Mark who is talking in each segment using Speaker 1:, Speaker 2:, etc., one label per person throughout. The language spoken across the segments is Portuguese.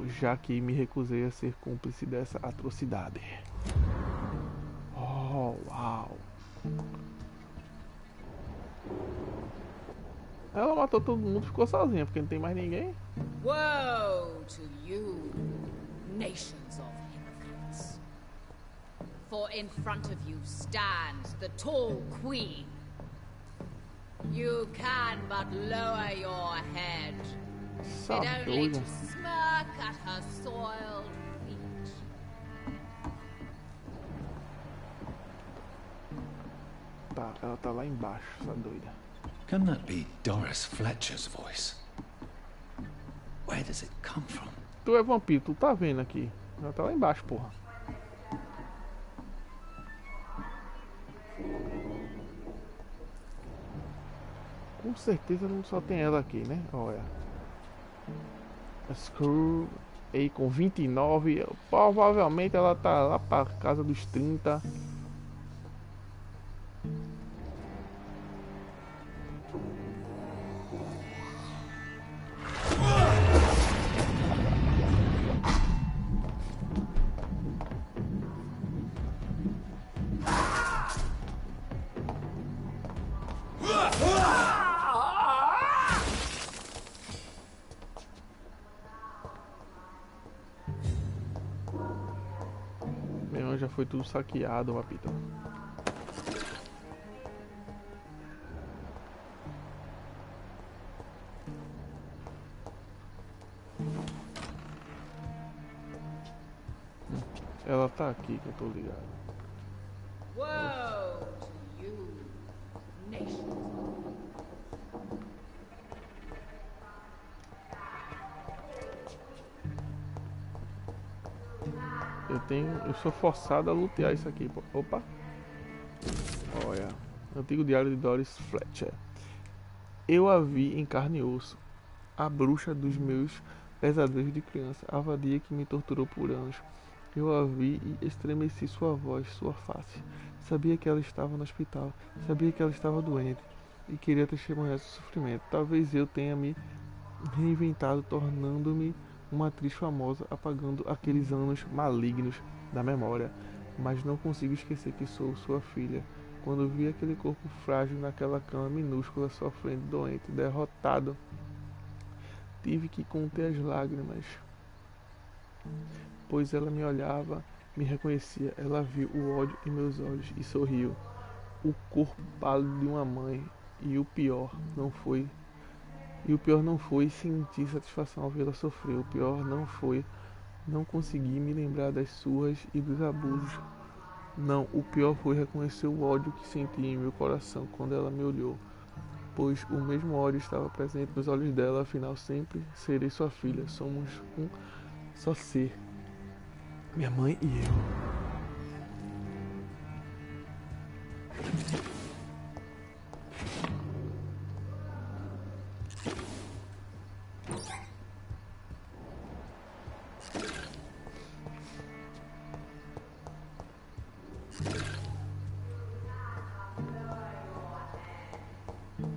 Speaker 1: já que me recusei a ser cúmplice dessa atrocidade. Oh, uau. Ela matou todo mundo, ficou sozinha, porque não tem mais ninguém.
Speaker 2: Woe to you, nations of hypocrites. For in front of you stands the tall queen. You can but lower your head, fit only to smirk at her soiled feet.
Speaker 1: Tá, ela tá lá embaixo, essa doida.
Speaker 3: Can that be Doris Fletcher's voice? Where does it come from?
Speaker 1: Tu é vampiro, tu tá vendo aqui. Ela tá lá embaixo, porra. Com certeza não só tem ela aqui, né? Olha. Screw aí com 29. Provavelmente ela tá lá pra casa dos 30. Meu, já foi tudo saqueado, rapito. Ela tá aqui que eu tô ligado.
Speaker 2: Woe to you, nations.
Speaker 1: Eu sou forçado a lutear isso aqui. Opa. Olha. Antigo diário de Doris Fletcher. Eu a vi em carne e osso. A bruxa dos meus pesadelos de criança. A vadia que me torturou por anos. Eu a vi e estremeci sua voz, sua face. Sabia que ela estava no hospital. Sabia que ela estava doente. E queria testemunhar seu sofrimento. Talvez eu tenha me reinventado, tornando-me uma atriz famosa, apagando aqueles anos malignos da memória. Mas não consigo esquecer que sou sua filha. Quando vi aquele corpo frágil naquela cama minúscula, sofrendo, doente, derrotado, tive que conter as lágrimas, pois ela me olhava, me reconhecia. Ela viu o ódio em meus olhos e sorriu. O corpo pálido de uma mãe. E o pior não foi sentir satisfação ao vê-la sofrer. O pior não foi não conseguir me lembrar das surras e dos abusos. Não, o pior foi reconhecer o ódio que senti em meu coração quando ela me olhou, pois o mesmo ódio estava presente nos olhos dela. Afinal, sempre serei sua filha. Somos um só ser, minha mãe e eu.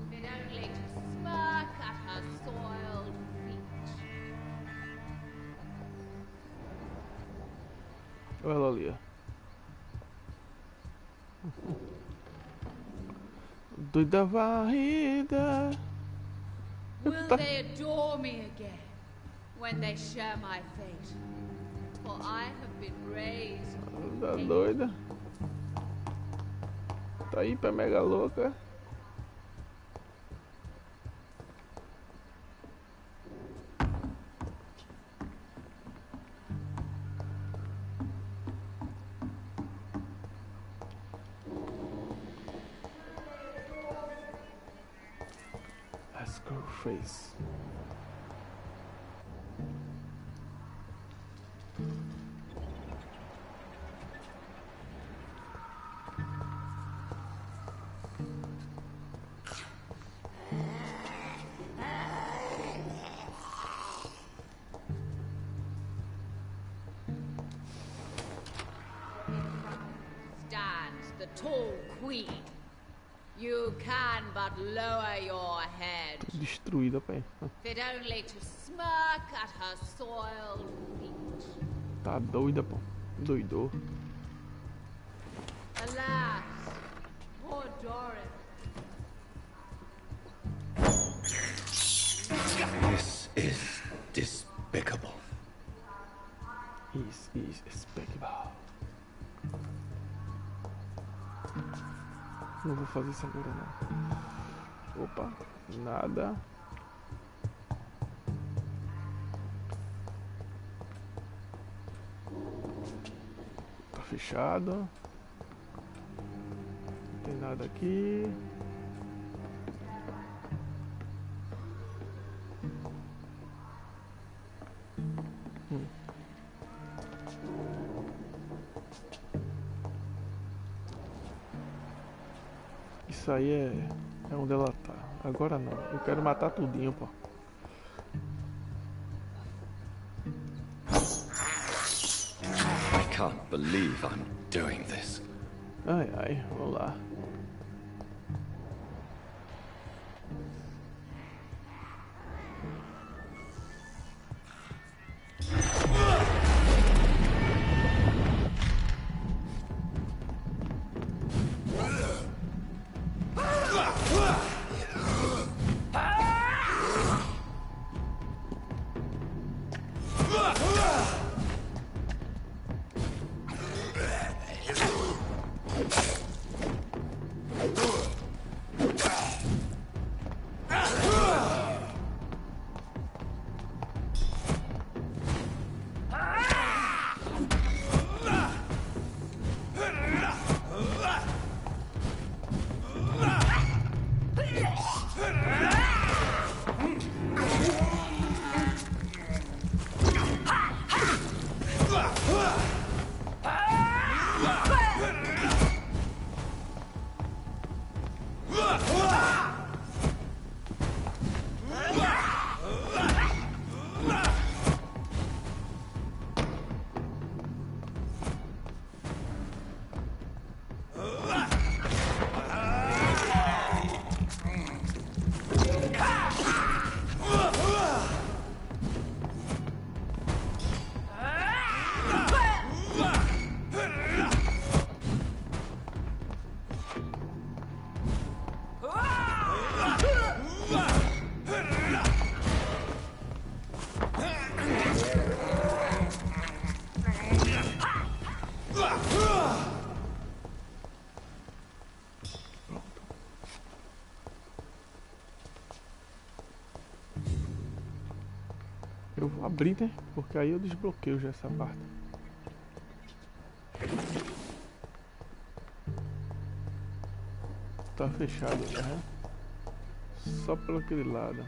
Speaker 2: Fit only to smirk at her soiled feet.
Speaker 1: Olha ela ali, ó. Doida varrida.
Speaker 2: Will they adore me again when they share my fate? For I have been raised.
Speaker 1: Tá doida? Tá aí pra mega louca. Face.
Speaker 2: Stands the tall queen. You can but lower your head,
Speaker 1: Destruída, pai.
Speaker 2: fit only to smirk at her soiled feet.
Speaker 1: Tá doida, pô. Doidou.
Speaker 2: Alas, poor Doris.
Speaker 3: This is despicable.
Speaker 1: Is despicable. Não vou fazer isso agora, não. Opa, nada. Tá fechado. Não tem nada aqui. Isso aí é onde ela tá. Agora não. Eu quero matar tudinho, pô.
Speaker 3: I can't believe I'm doing this.
Speaker 1: Ai, ai, vamos lá. Eu vou abrir, né? Porque aí eu desbloqueio já essa parte. Tá fechado, né? Só pelo aquele lado.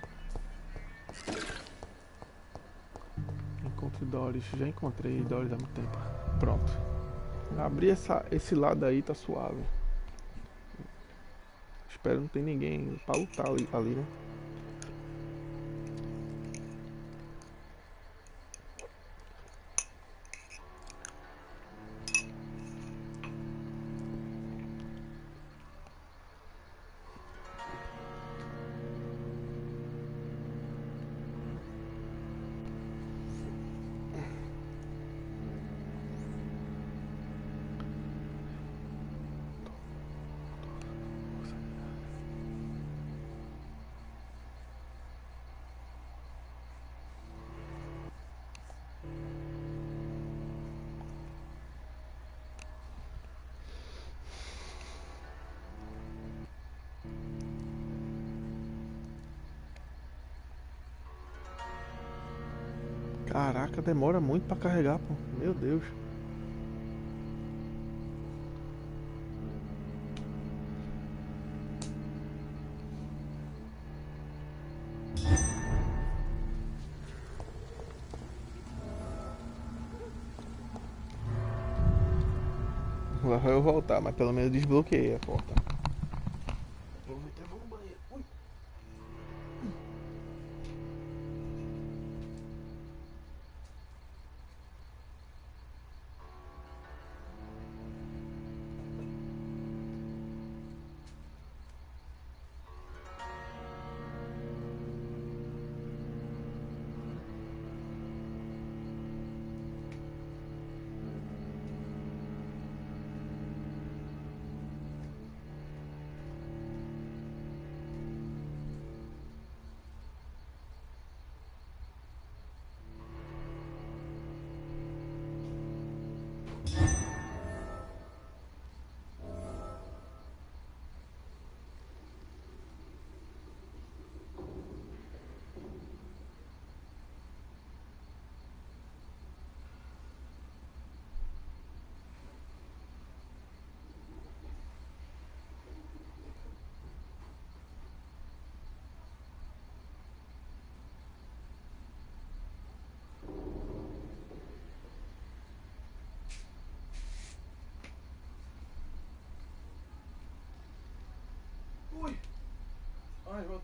Speaker 1: Encontre Doris. Já encontrei Doris há muito tempo. Pronto. Abri esse lado aí, tá suave. Espero não ter ninguém pra lutar ali, né? Caraca, demora muito pra carregar, pô. Meu Deus. Lá vai eu voltar, mas pelo menos desbloqueei a porta. Vou no banheiro. Ui.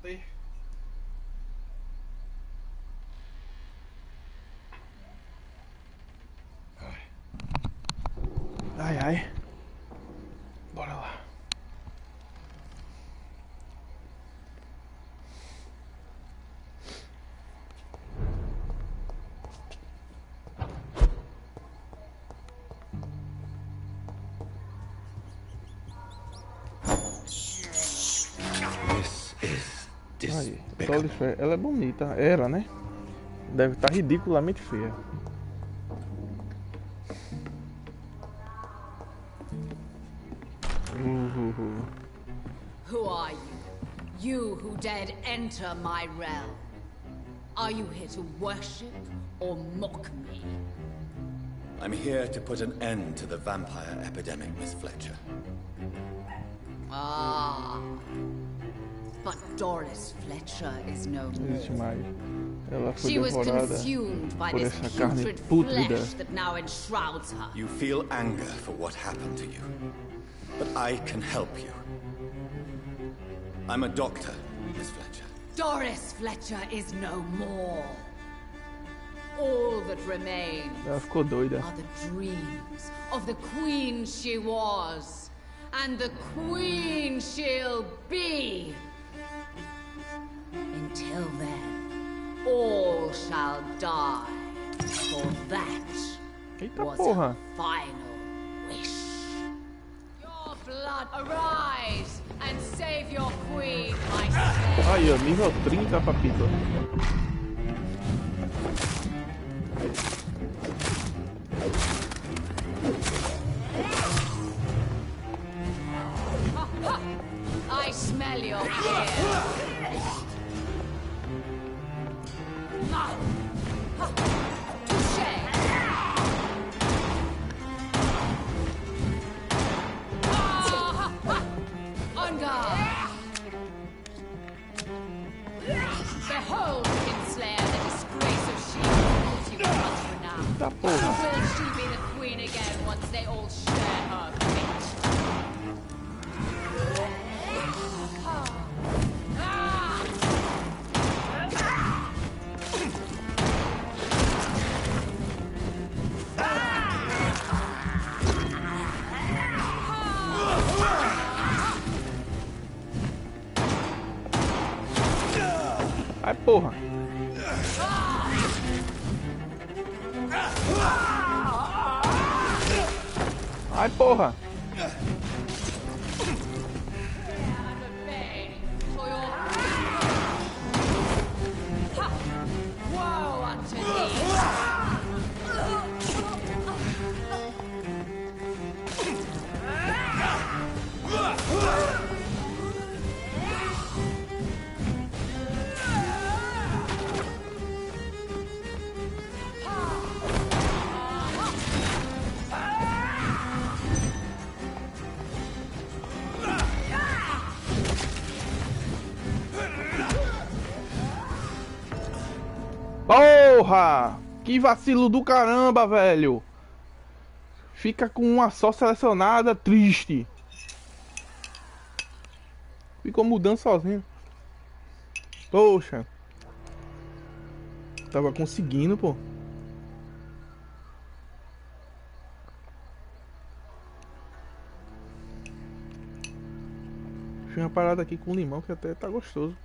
Speaker 1: Parte. Ai, ai. Bora lá. Aí, Dolly, ela é bonita, era, né? Deve estar ridiculamente feia.
Speaker 2: Who are you? You who dared enter my realm. Are you here to worship or mock me?
Speaker 3: I'm here to put an end to the vampire epidemic, Miss Fletcher.
Speaker 2: Ah. But Doris Fletcher is no more. She was consumed by this putrid flesh that now enshrouds her.
Speaker 3: You feel anger for what happened to you, but I can help you. I'm a doctor, Miss Fletcher.
Speaker 2: Doris Fletcher is no more. All that remains
Speaker 1: Ela ficou doida.
Speaker 2: are the dreams of the queen she was, and the queen she'll be. Until then, all shall die, for that
Speaker 1: Eita
Speaker 2: was
Speaker 1: porra.
Speaker 2: her final wish. Your blood, arise and save your queen, my slave.
Speaker 1: Aí, ó, nível 30, papito.
Speaker 2: I smell your fear. Touché. On guard. Behold, Kinslayer, the disgrace of she you once renowned.
Speaker 1: Eita porra.
Speaker 2: Will she be the queen again once they all share her fate?
Speaker 1: Ai, porra. Ai, porra.
Speaker 2: Woe unto thee!
Speaker 1: Porra! Que vacilo do caramba, velho! Fica com uma só selecionada, triste. Ficou mudando sozinho. Poxa. Tava conseguindo, pô. Fiz uma parada aqui com limão que até tá gostoso.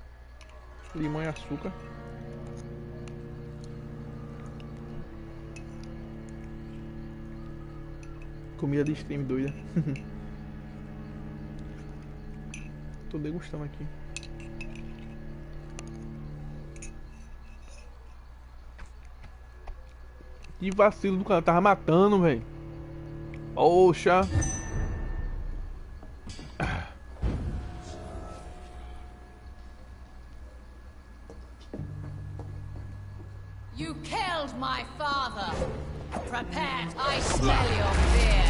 Speaker 1: Limão e açúcar. Comida de stream doida. Tô degustando aqui. Que vacilo do cara, tava matando, velho. Poxa.
Speaker 2: You killed my father. Prepare, I smell your fear.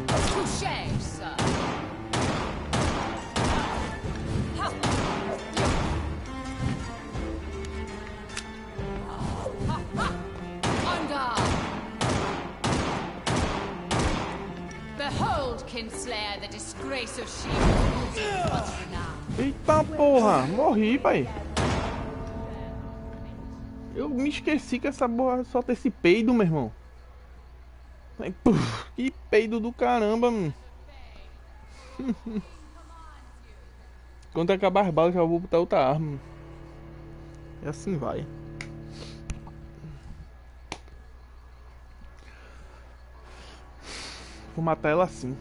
Speaker 2: Touché, sir. Behold, Kinslayer, the disgrace of sheep. What's renowned?
Speaker 1: Eita porra, morri, pai. Eu me esqueci que essa porra solta esse peido, meu irmão. Aí, puf, que peido do caramba, mano. Quando acabar as balas, já vou botar outra arma. E assim vai. Vou matar ela assim.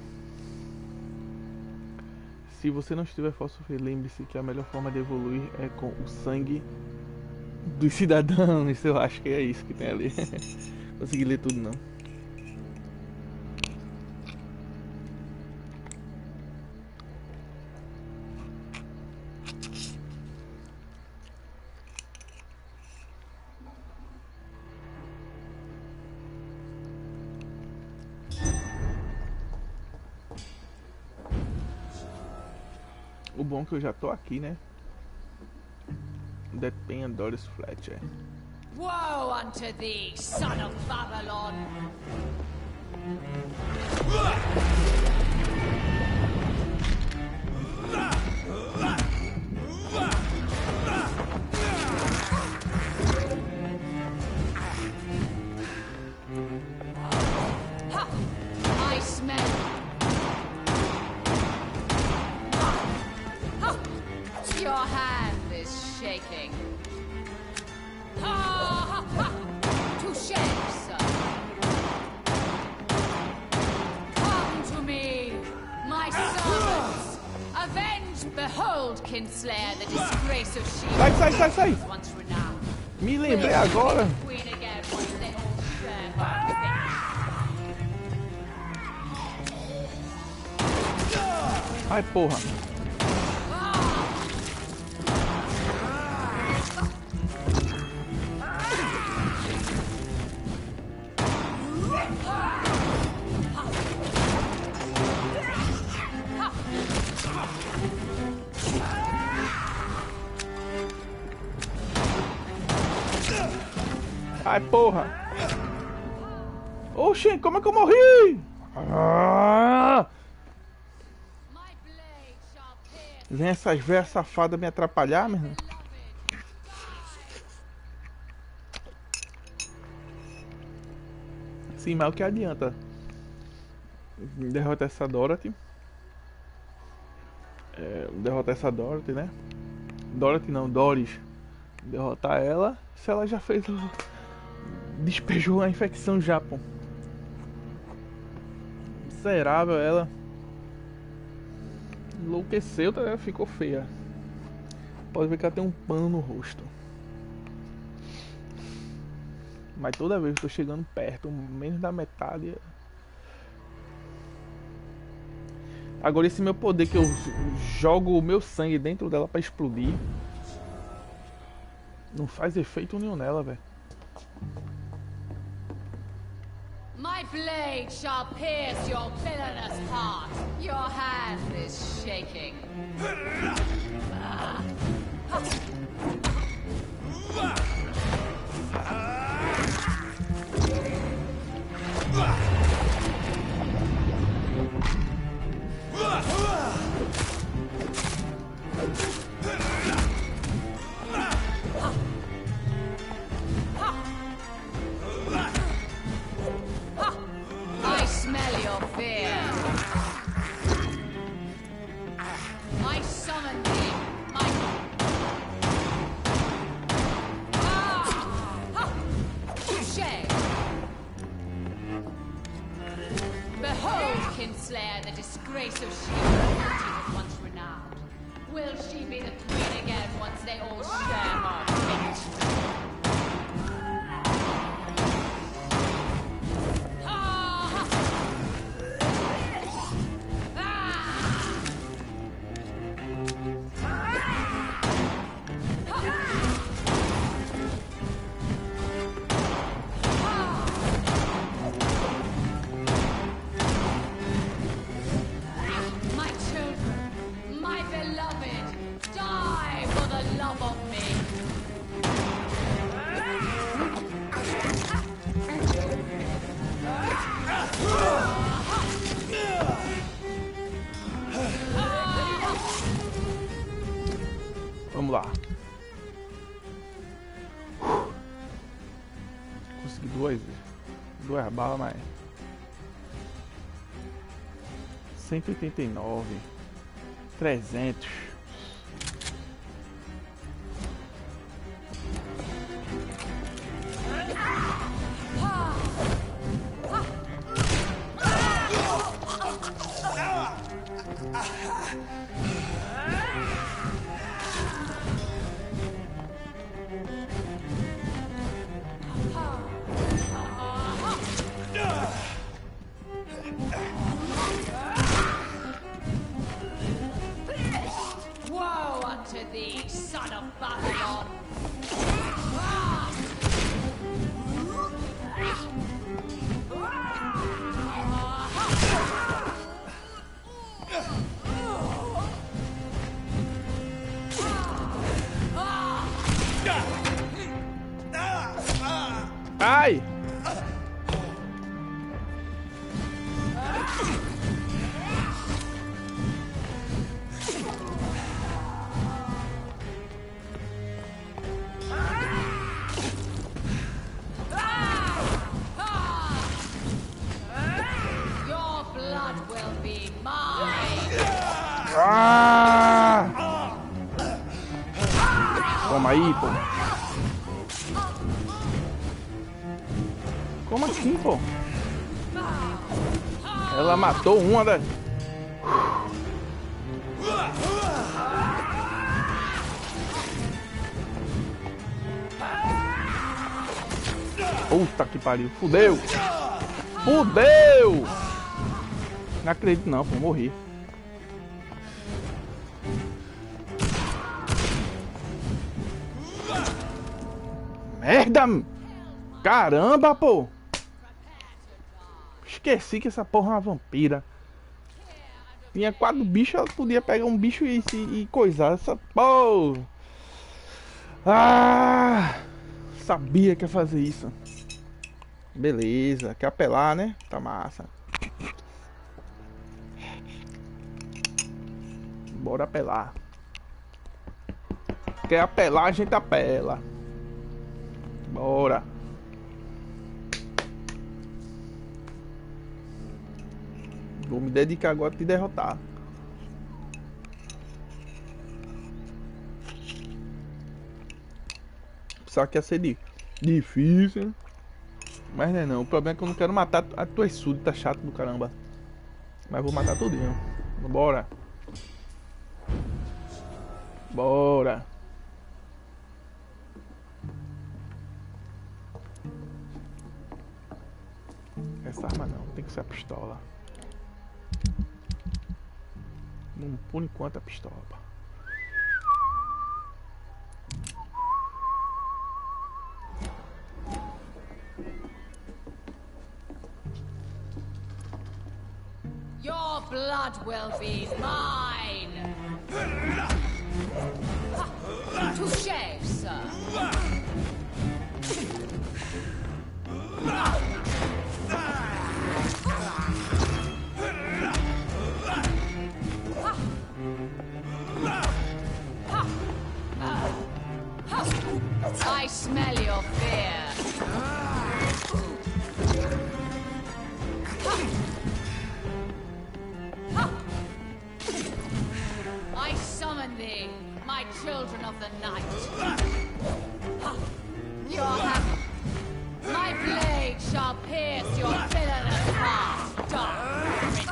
Speaker 1: Se você não estiver fácil, lembre-se que a melhor forma de evoluir é com o sangue dos cidadãos. Eu acho que é isso que tem ali. Consegui ler tudo não. O bom é que eu já tô aqui, né? Depende Doris Fletcher.
Speaker 2: Woe unto thee, son of Babylon! Ha! I smell. Your hand is shaking. Ha ha ha! Touché, sir. Come to me, my servants. Avenge, behold, Kinslayer, the disgrace of sheep.
Speaker 1: Sai!
Speaker 2: Once renowned.
Speaker 1: Me lembrei agora.
Speaker 2: Queen again, once they all share her fate.
Speaker 1: Ai, porra. Ai, porra. Oxê, como é que eu morri?
Speaker 2: My blade shall pierce.
Speaker 1: Vem essas velhas safadas me atrapalhar, meu irmão. Sim, mas o que adianta? Derrotar essa Dorothy. Derrotar essa Dorothy, né? Dorothy não, Doris. Derrotar ela, se ela já fez... Despejou a infecção já, pô. Miserável ela. Enlouqueceu, tá? Ficou feia. Pode ver que ela tem um pano no rosto. Mas toda vez que eu tô chegando perto, menos da metade. Agora esse meu poder que eu jogo o meu sangue dentro dela pra explodir, não faz efeito nenhum nela, velho.
Speaker 2: My blade shall pierce your villainous heart. Your hand is shaking. I smell your fear. I summon thee. Touché. Behold, Kinslayer, the disgrace of she was once renowned. Will she be the queen again once they all share her fate? My children, my beloved, die for the love of me.
Speaker 1: Vamos lá. Consegui duas balas, mas 189, 300. Ai!
Speaker 2: Your blood will be mine.
Speaker 1: Ah! Toma aí, pô. Como assim, pô? Ela matou uma das... Puta que pariu. Fudeu. Fudeu. Não acredito não, pô. Morri. Merda. Caramba, pô. Esqueci que essa porra é uma vampira. Tinha 4 bichos, ela podia pegar um bicho e coisar essa porra. Ah, sabia que ia fazer isso. Beleza, quer apelar, né? Tá massa. Bora apelar. Quer apelar, a gente apela. Bora. Vou me dedicar agora a te derrotar. Só que ia ser difícil. Mas não é não. O problema é que eu não quero matar as tuas súditas chato do caramba. Mas vou matar tudinho. Bora. Bora. Essa arma não. Tem que ser a pistola. Por enquanto a pistola, pá.
Speaker 2: Your blood will be mine. Touché, sir. I smell your fear. I summon thee, my children of the night. Your hand, my blade shall pierce your villainous heart, dark prince.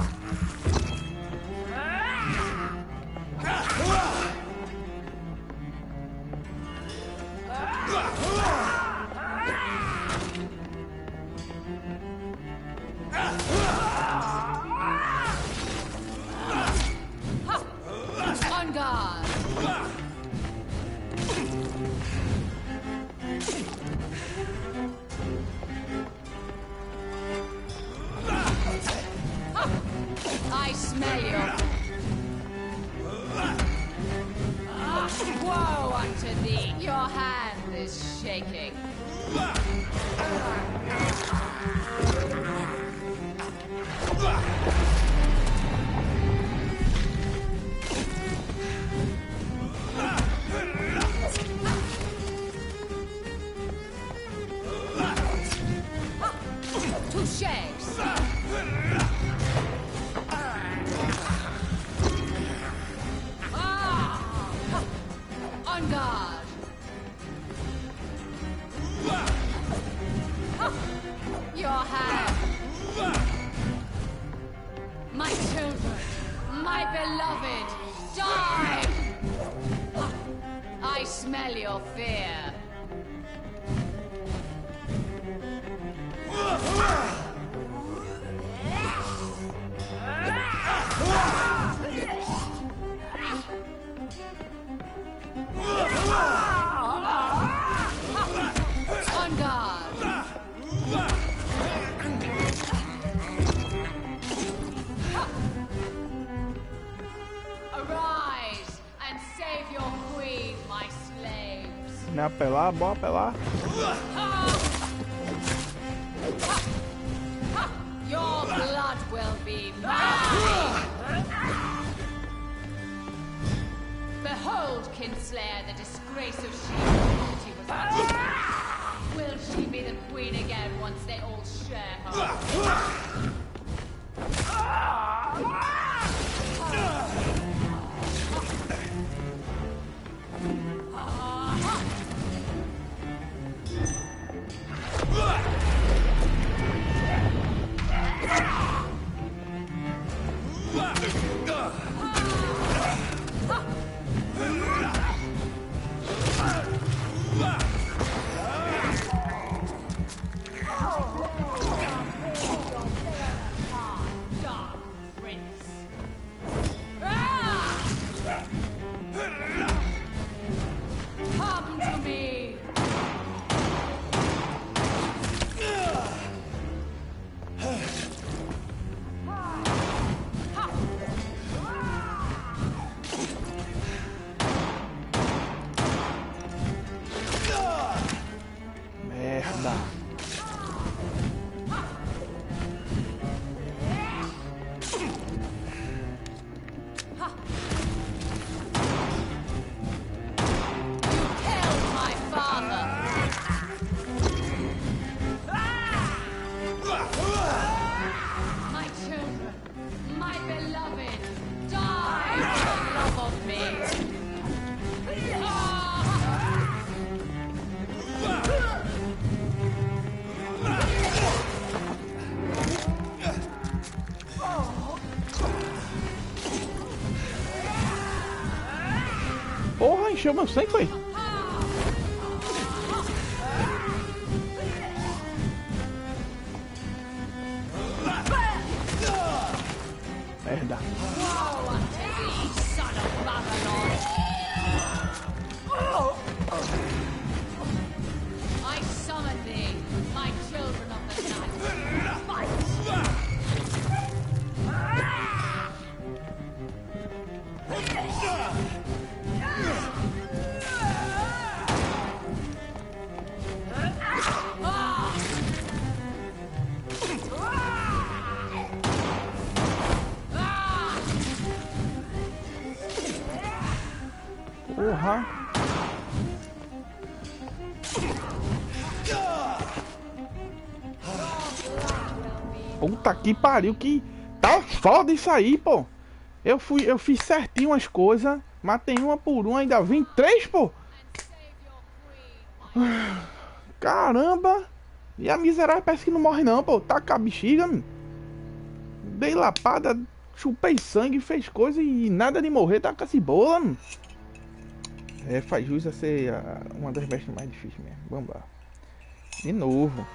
Speaker 2: On guard. I smell you. Woe unto thee. Your hand is shaking. Touché. On guard. Your hand. My children, my beloved, die! I smell your fear. On guard. Arise and save your queen, my slaves.
Speaker 1: Não é apelar, bora apelar.
Speaker 2: Your blood will be mine. Behold, Kinslayer, the disgrace of she was once. Will she be the queen again once they all share her? Come to me.
Speaker 1: Merda.
Speaker 2: Killed my father. My children, my beloved, die for love of me.
Speaker 1: Porra, encheu meu sangue, foi? Merda.
Speaker 2: Woe unto thee, son of Babylon! I summon thee, my children of the night. Fight!
Speaker 1: Porra. Puta que pariu, que tá foda isso aí, pô. Eu fiz certinho as coisas, matei uma por uma, ainda vim 3, pô. Caramba. E a miserável parece que não morre não, pô. Tá com a bexiga, mano. Dei lapada, chupei sangue, fez coisa e nada de morrer, tá com essa bola, mano. É, faz jus a ser uma das mestres mais difíceis mesmo. Vamos lá. De novo.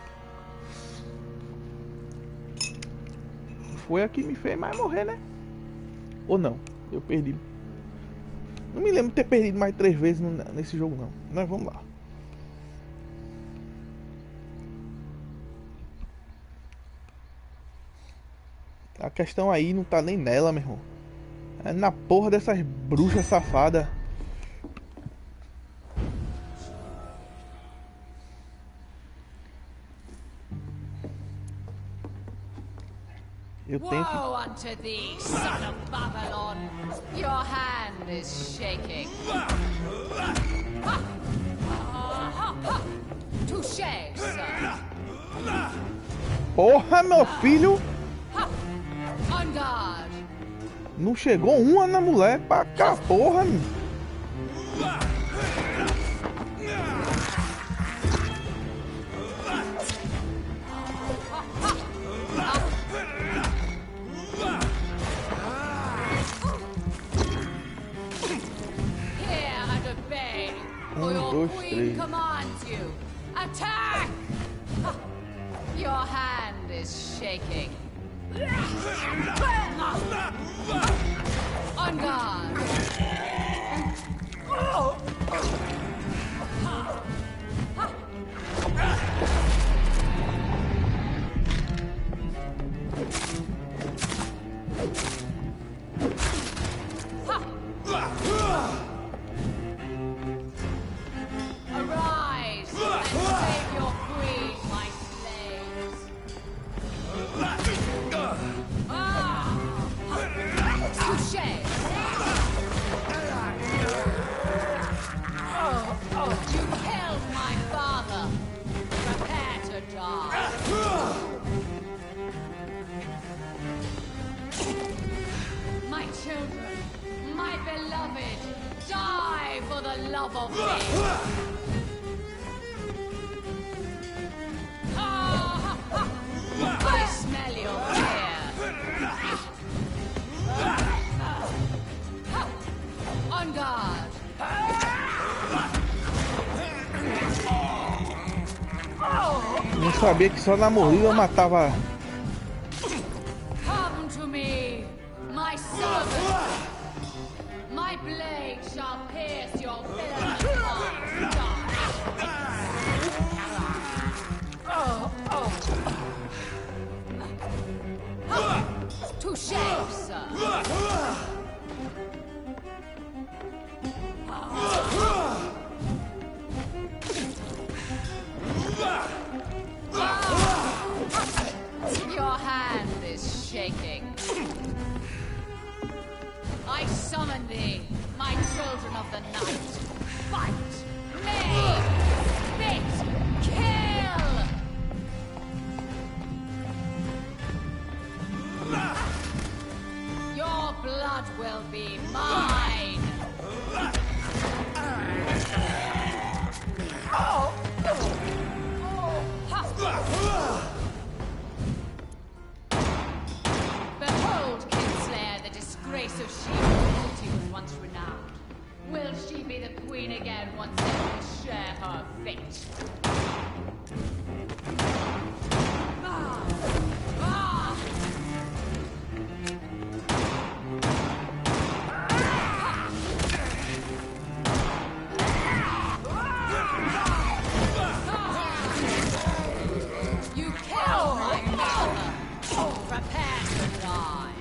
Speaker 1: Foi a que me fez mais morrer, né? Ou não? Eu perdi. Não me lembro de ter perdido mais 3 vezes nesse jogo, não. Mas vamos lá. A questão aí não tá nem nela, meu irmão. É na porra dessas bruxas safadas. Eu tenho que...
Speaker 2: Woe unto thee, son of Babylon! Your hand is shaking. Touché, sir.
Speaker 1: Porra, meu filho!
Speaker 2: On guard.
Speaker 1: Não chegou uma na mulher pra cá, porra!
Speaker 2: Hear and obey, for your
Speaker 1: dois,
Speaker 2: queen
Speaker 1: três.
Speaker 2: commands you. Attack! Your hand is shaking. On guard. Arise and save your queen, my slaves. Touché. You killed my father. Prepare to die. My children, my beloved, die for the love of me. I smell your fear. On guard.
Speaker 1: Não sabia que só na mordida eu matava.
Speaker 2: Come to me, my servant. My blade shall pierce your villainous heart. Touché, sir. Your hand is shaking. I summon thee, my children of the night. Fight! Maim! Spit! Kill! Your blood will be mine! Behold, Kinslayer, the disgrace of she who was once renowned. Will she be the queen again once they will share her fate? You killed my father! Prepare to die!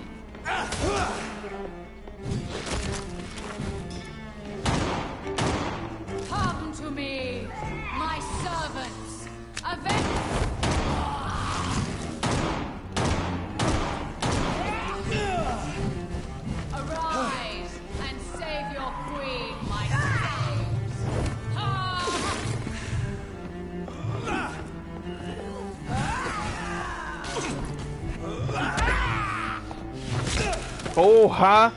Speaker 2: Come to me, my servants! Arise and save your queen, my slaves!
Speaker 1: Porra!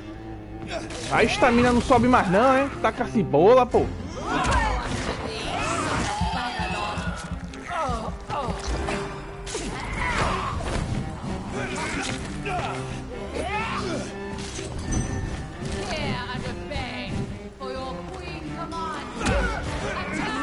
Speaker 1: A estamina não sobe mais não, hein? Tá com a cebola, pô.
Speaker 2: Hear and obey, for your queen commands you. Attack!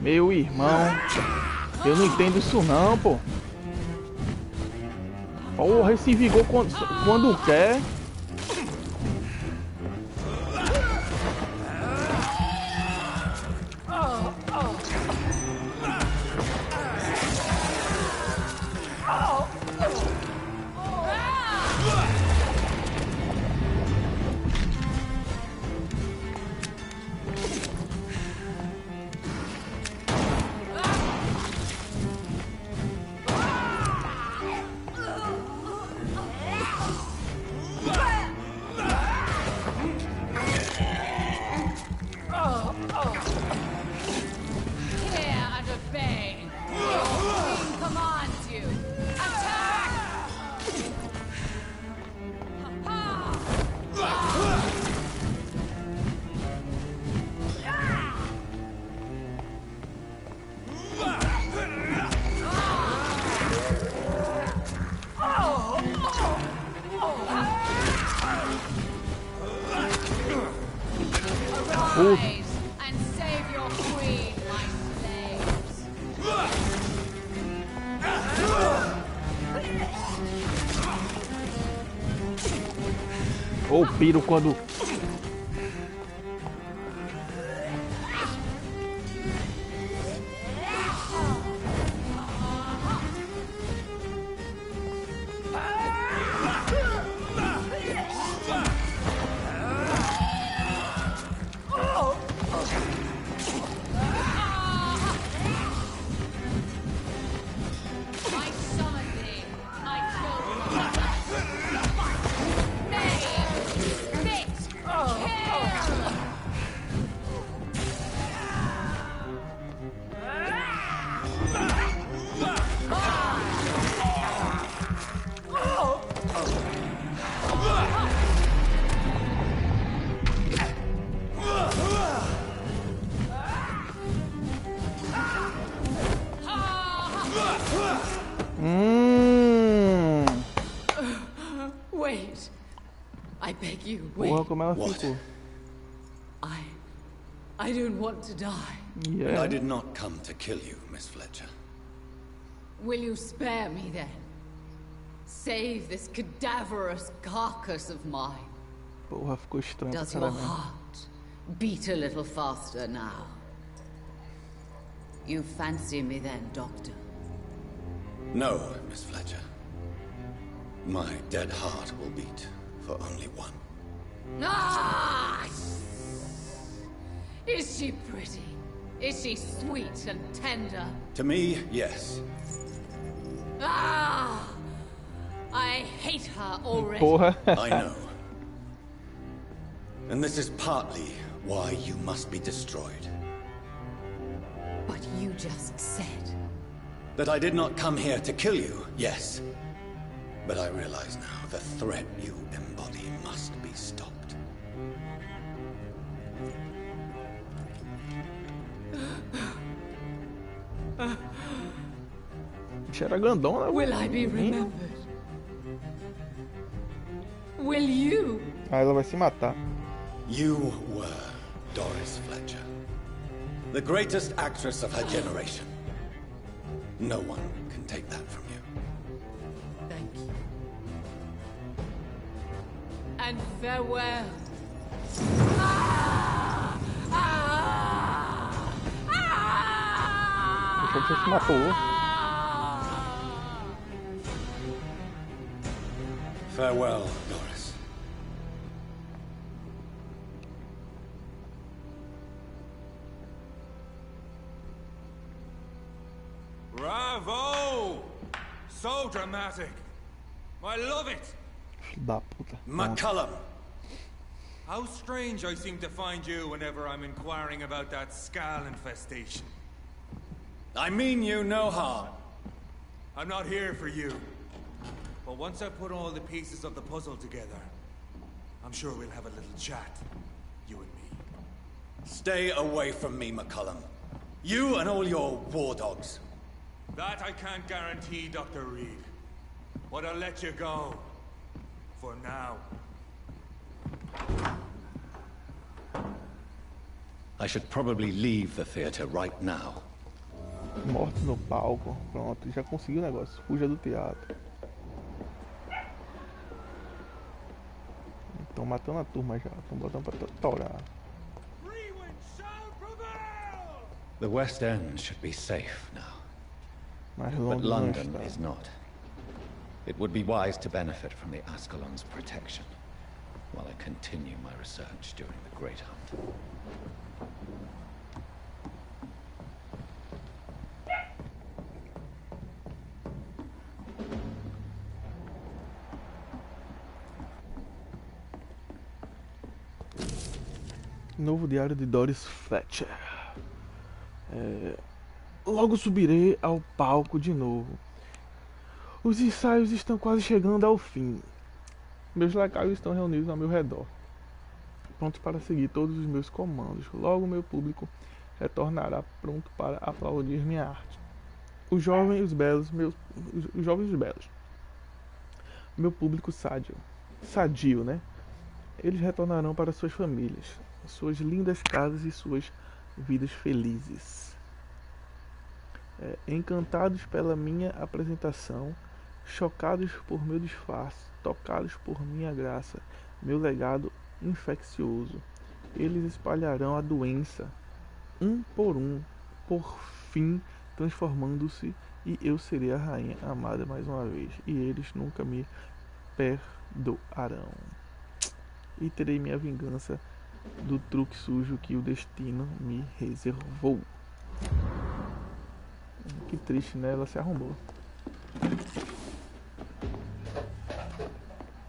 Speaker 1: Meu irmão, eu não entendo isso não, pô. Porra, esse vigor quando quer.
Speaker 2: Rise and save your queen, my slaves.
Speaker 1: Ou piro quando...
Speaker 2: Wait. I beg you, wait.
Speaker 1: Porra, como ela ficou.
Speaker 2: I don't want to die.
Speaker 3: And I did not come to kill you, Miss Fletcher.
Speaker 2: Will you spare me then? Save this cadaverous carcass of mine.
Speaker 1: Porra, ficou estranho pra
Speaker 2: Does your
Speaker 1: caramba.
Speaker 2: heart beat a little faster now? You fancy me then, Doctor?
Speaker 3: No, Miss Fletcher. My dead heart will beat for only one.
Speaker 2: Ah! Is she pretty? Is she sweet and tender?
Speaker 3: To me, yes.
Speaker 2: Ah! I hate her already.
Speaker 1: Porra.
Speaker 3: I know. And this is partly why you must be destroyed.
Speaker 2: But you just said...
Speaker 3: That I did not come here to kill you, yes. But I realize now the threat you embody must be stopped.
Speaker 1: Bicho era grandona, né?
Speaker 2: Will I be remembered? Will you?
Speaker 1: Aí ela vai se matar.
Speaker 3: You were Doris Fletcher. The greatest actress of her generation. No one can take that from you.
Speaker 2: Thank you. And farewell. Ah! Ah! Ah!
Speaker 1: Achou que você se matou.
Speaker 3: Farewell, Doris.
Speaker 4: Bravo! So dramatic. I love it.
Speaker 1: Filho da puta.
Speaker 3: McCullum.
Speaker 4: How strange I seem to find you whenever I'm inquiring about that skull infestation.
Speaker 3: I mean you no harm.
Speaker 4: I'm not here for you. But once I put all the pieces of the puzzle together, I'm sure we'll have a little chat, you and me.
Speaker 3: Stay away from me, McCullum. You and all your war dogs.
Speaker 4: That I can't guarantee, Dr. Reed. But I'll let you go. For now.
Speaker 3: I should probably leave the theater right now.
Speaker 1: Morte no palco. Pronto, já conseguiu o negócio. Fuja do teatro. Estão matando a turma já. Estão botando pra torar.
Speaker 3: The West End should be safe now.
Speaker 1: Mas
Speaker 3: But
Speaker 1: Londres não
Speaker 3: London
Speaker 1: está.
Speaker 3: is not. It would be wise to benefit from the Ascalon's protection while I continue my research during the Great Hunt.
Speaker 1: Novo diário de Doris Fletcher. Logo subirei ao palco de novo. Os ensaios estão quase chegando ao fim. Meus lacaios estão reunidos ao meu redor, prontos para seguir todos os meus comandos. Logo meu público retornará pronto para aplaudir minha arte. Os jovens e os belos, meu público sadio, né? Eles retornarão para suas famílias, suas lindas casas e suas vidas felizes. Encantados pela minha apresentação, chocados por meu disfarce, tocados por minha graça, meu legado infeccioso, eles espalharão a doença, um, por fim transformando-se, e eu serei a rainha amada mais uma vez, e eles nunca me perdoarão. E terei minha vingança do truque sujo que o destino me reservou. Que triste, né? Ela se arrombou.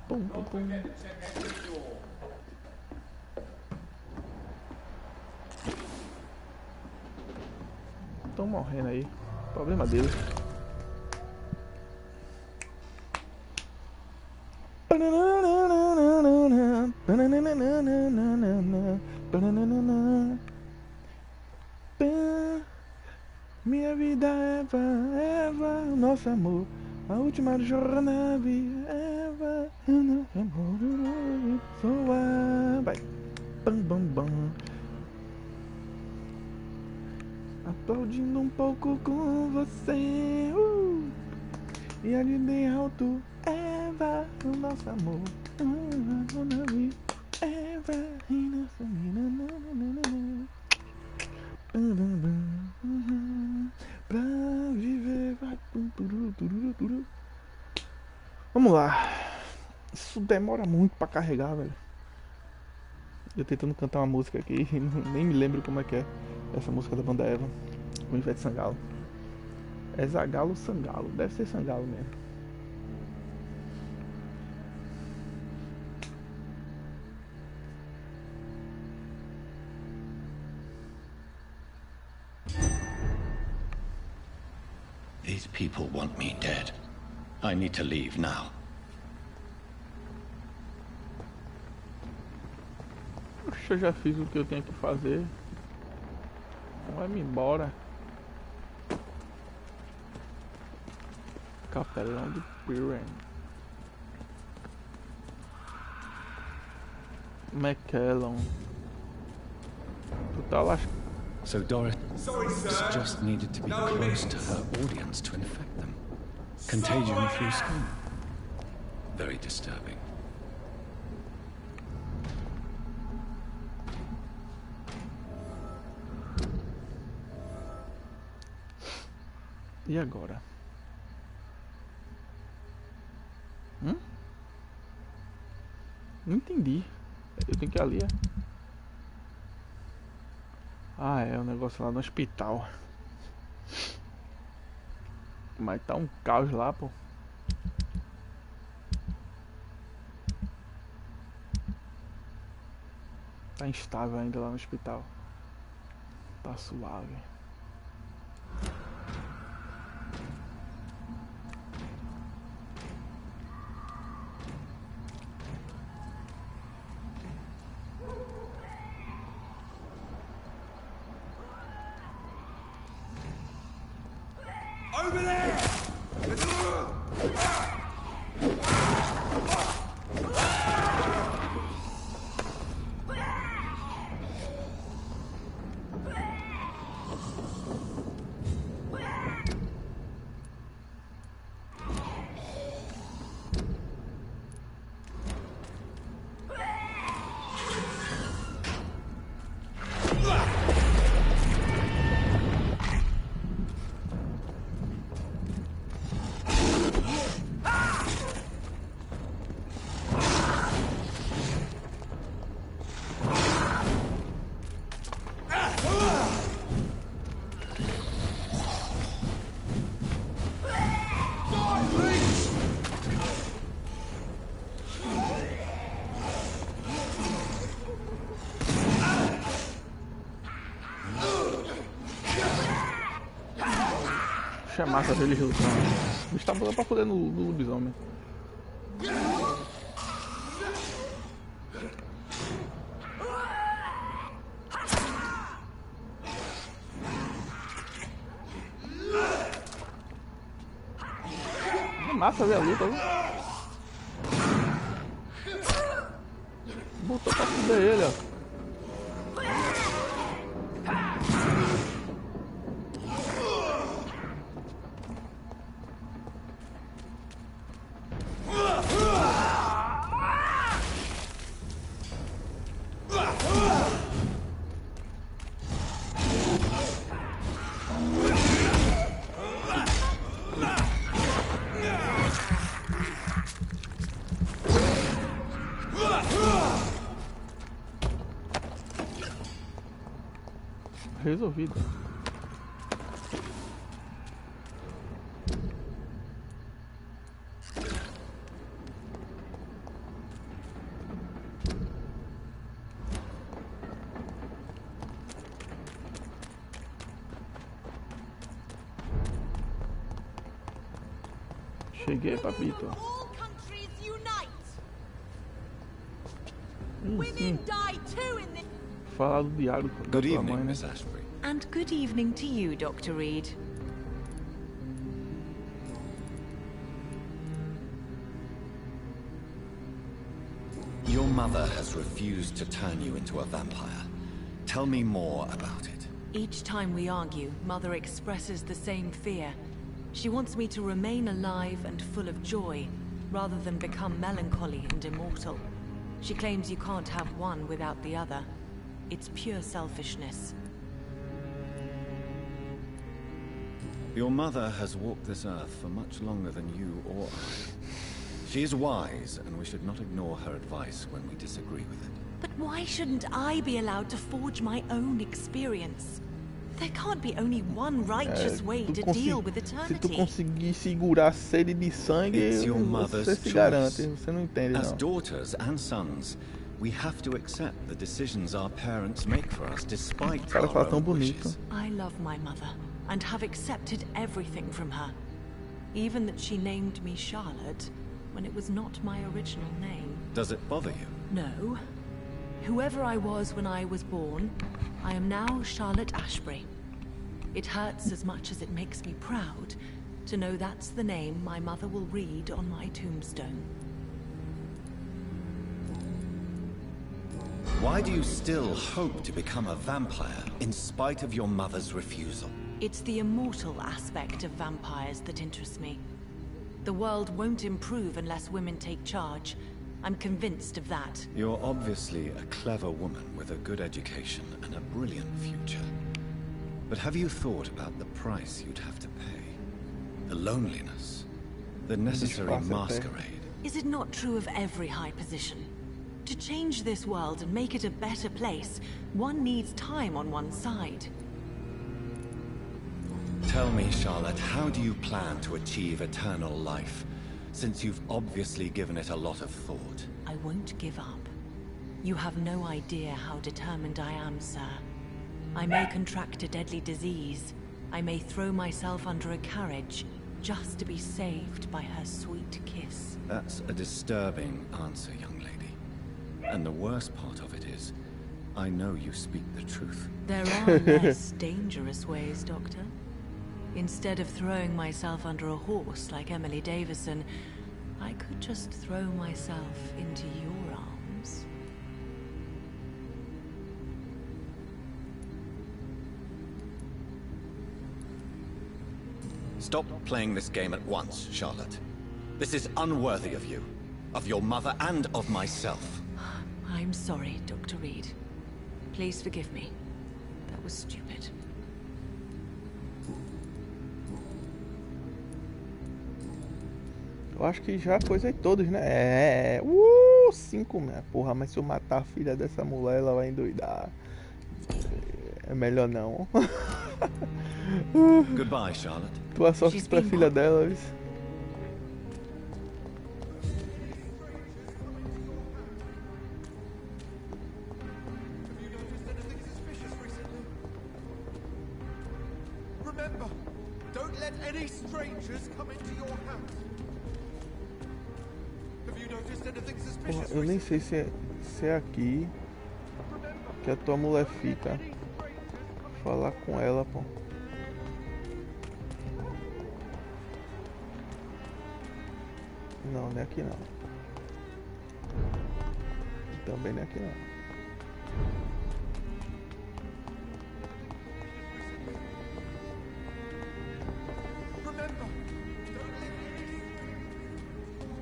Speaker 1: Pum, pum, pum. Estão morrendo aí. Problema deles. Minha vida Eva, nosso amor, a última jornada, Eva, nosso amor, soa, vai, bam, bam, bam. Aplaudindo um pouco com você, e ali de alto, Eva, o nosso amor, Eva, nossa menina, pra viver, vai. Vamos lá. Isso demora muito pra carregar, velho. Eu tentando cantar uma música aqui, nem me lembro como é que é essa música da banda Eva, com Ivete Sangalo. É Zagalo ou Sangalo? Deve ser Sangalo mesmo.
Speaker 3: These people want me dead. I need to leave now.
Speaker 1: Poxa, eu já fiz o que eu tenho que fazer. Vai-me embora. Capelão de Piren. McKellon. Tu tá lascado.
Speaker 3: So Doris just needed to be close to her audience to infect them. Contagion through skin. Very disturbing.
Speaker 1: E agora? Não entendi. Eu tenho que ir ali, é? Ah, é o negócio lá no hospital. Mas tá um caos lá, pô. Tá instável ainda lá no hospital. Tá suave.
Speaker 4: Over there!
Speaker 1: Bicho é massa ver eles lutando. O bicho tá botando pra foder no lobisomem. É massa ver a luta, viu? Botou pra foder ele, ó. Resolvido. Cheguei, papito.
Speaker 2: All countries unite.
Speaker 1: Sim.
Speaker 2: Women die too in this.
Speaker 1: Falar do diário da
Speaker 3: Good
Speaker 1: tua
Speaker 3: evening,
Speaker 1: mãe, né?
Speaker 3: Miss Ashbury.
Speaker 5: And good evening to you, Dr. Reed.
Speaker 3: Your mother has refused to turn you into a vampire. Tell me more about it.
Speaker 5: Each time we argue, Mother expresses the same fear. She wants me to remain alive and full of joy, rather than become melancholy and immortal. She claims you can't have one without the other. It's pure selfishness.
Speaker 3: Your mother has walked this earth for much longer than you or I. She is wise, and we should not ignore her advice when we disagree with it.
Speaker 5: But why shouldn't I be allowed to forge my own experience? There can't be only one righteous way to deal with
Speaker 1: Se tu
Speaker 5: eternity.
Speaker 1: conseguir segurar a sede de sangue,
Speaker 3: It's your
Speaker 1: você
Speaker 3: mother's
Speaker 1: se garante.
Speaker 3: choice.
Speaker 1: Você não entende,
Speaker 3: As
Speaker 1: não.
Speaker 3: daughters and sons, we have to accept the decisions our parents make for us despite
Speaker 1: Cara, fala
Speaker 3: our
Speaker 1: tão
Speaker 3: own
Speaker 1: bonito.
Speaker 3: wishes.
Speaker 5: I love my mother, and have accepted everything from her. Even that she named me Charlotte, when it was not my original name.
Speaker 3: Does it bother you?
Speaker 5: No. Whoever I was when I was born, I am now Charlotte Ashbury. It hurts as much as it makes me proud to know that's the name my mother will read on my tombstone.
Speaker 3: Why do you still hope to become a vampire in spite of your mother's refusal?
Speaker 5: It's the immortal aspect of vampires that interests me. The world won't improve unless women take charge. I'm convinced of that.
Speaker 3: You're obviously a clever woman with a good education and a brilliant future. But have you thought about the price you'd have to pay? The loneliness, the necessary masquerade.
Speaker 5: Is it not true of every high position? To change this world and make it a better place, one needs time on one side.
Speaker 3: Tell me, Charlotte, how do you plan to achieve eternal life, since you've obviously given it a lot of thought?
Speaker 5: I won't give up. You have no idea how determined I am, sir. I may contract a deadly disease. I may throw myself under a carriage, just to be saved by her sweet kiss.
Speaker 3: That's a disturbing answer, young lady. And the worst part of it is, I know you speak the truth.
Speaker 5: There are less dangerous ways, Doctor. Instead of throwing myself under a horse like Emily Davison, I could just throw myself into your arms.
Speaker 3: Stop playing this game at once, Charlotte. This is unworthy of you, of your mother, and of myself.
Speaker 5: I'm sorry, Dr. Reed. Please forgive me. That was stupid.
Speaker 1: Eu acho que já coisei todos, né? 5, minha porra, mas se eu matar a filha dessa mulher, ela vai endoidar. É melhor não.
Speaker 3: Goodbye, Charlotte.
Speaker 1: Tua sorte pra filha dela, viu?
Speaker 4: Remember, don't let any strangers come into your house. Have you noticed anything suspicious?
Speaker 1: Eu nem sei se é aqui que a tua mulher fica. Falar com ela, pô. Não, não é aqui não. Também não é aqui não.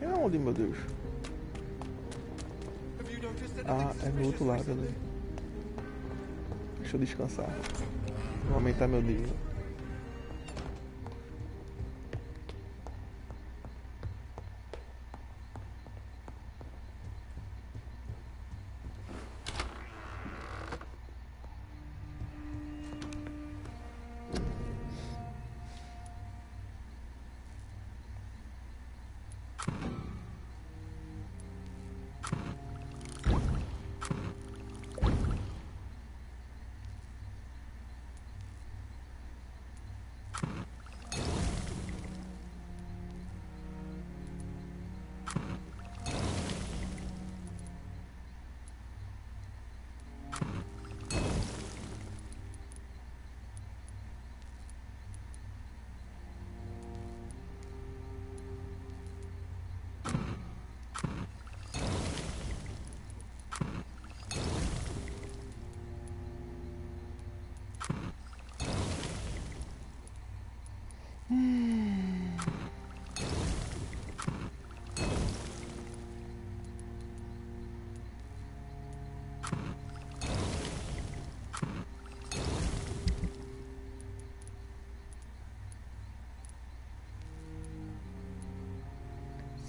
Speaker 1: É onde, meu Deus? Ah, é no outro lado ali. Deixa eu descansar. Vou aumentar meu nível.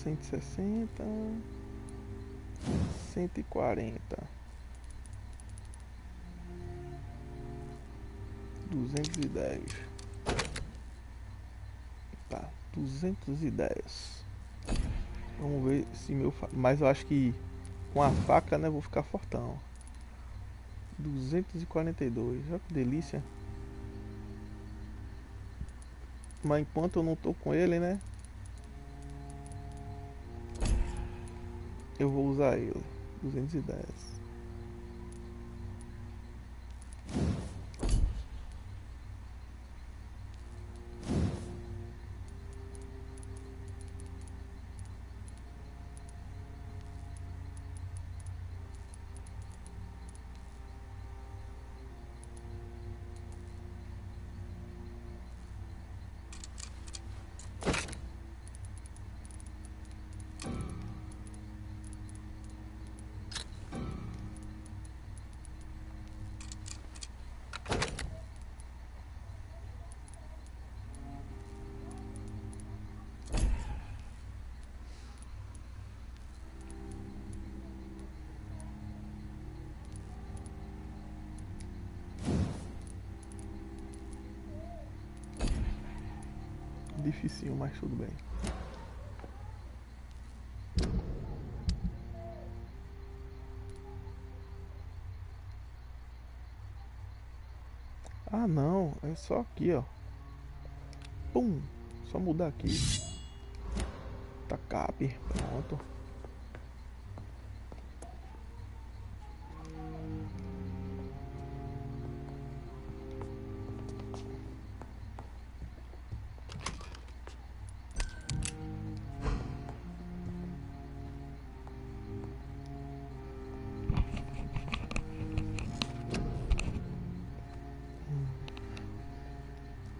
Speaker 1: Cento e 160, 140, 210. Tá, 210. Vamos ver se meu... Mas eu acho que com a faca, né, vou ficar fortão. 242, olha que delícia. Mas enquanto eu não tô com ele, né, eu vou usar ele. 210. Dificinho, mas tudo bem. Ah não, é só aqui, ó. Pum, só mudar aqui. Tá cap, pronto.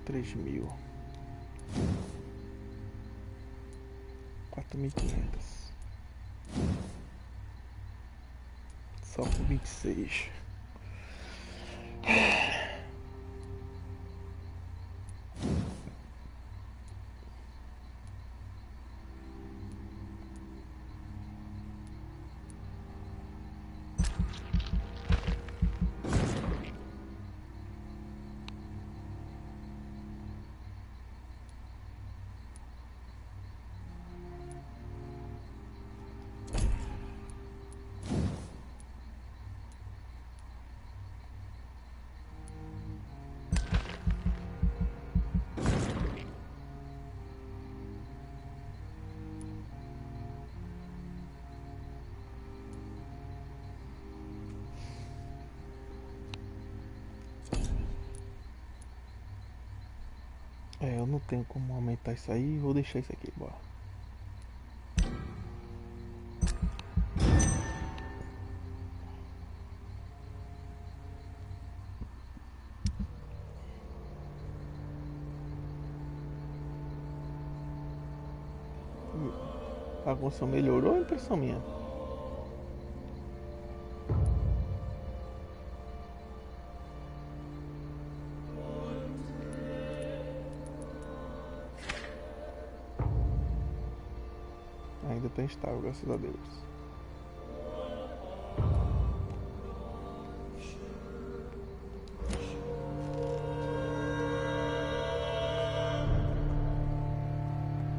Speaker 1: $3.000, 4.500, só com 26. É, eu não tenho como aumentar isso aí, vou deixar isso aqui, bora. A construção melhorou ou a impressão minha? Ainda tá instável, graças a Deus.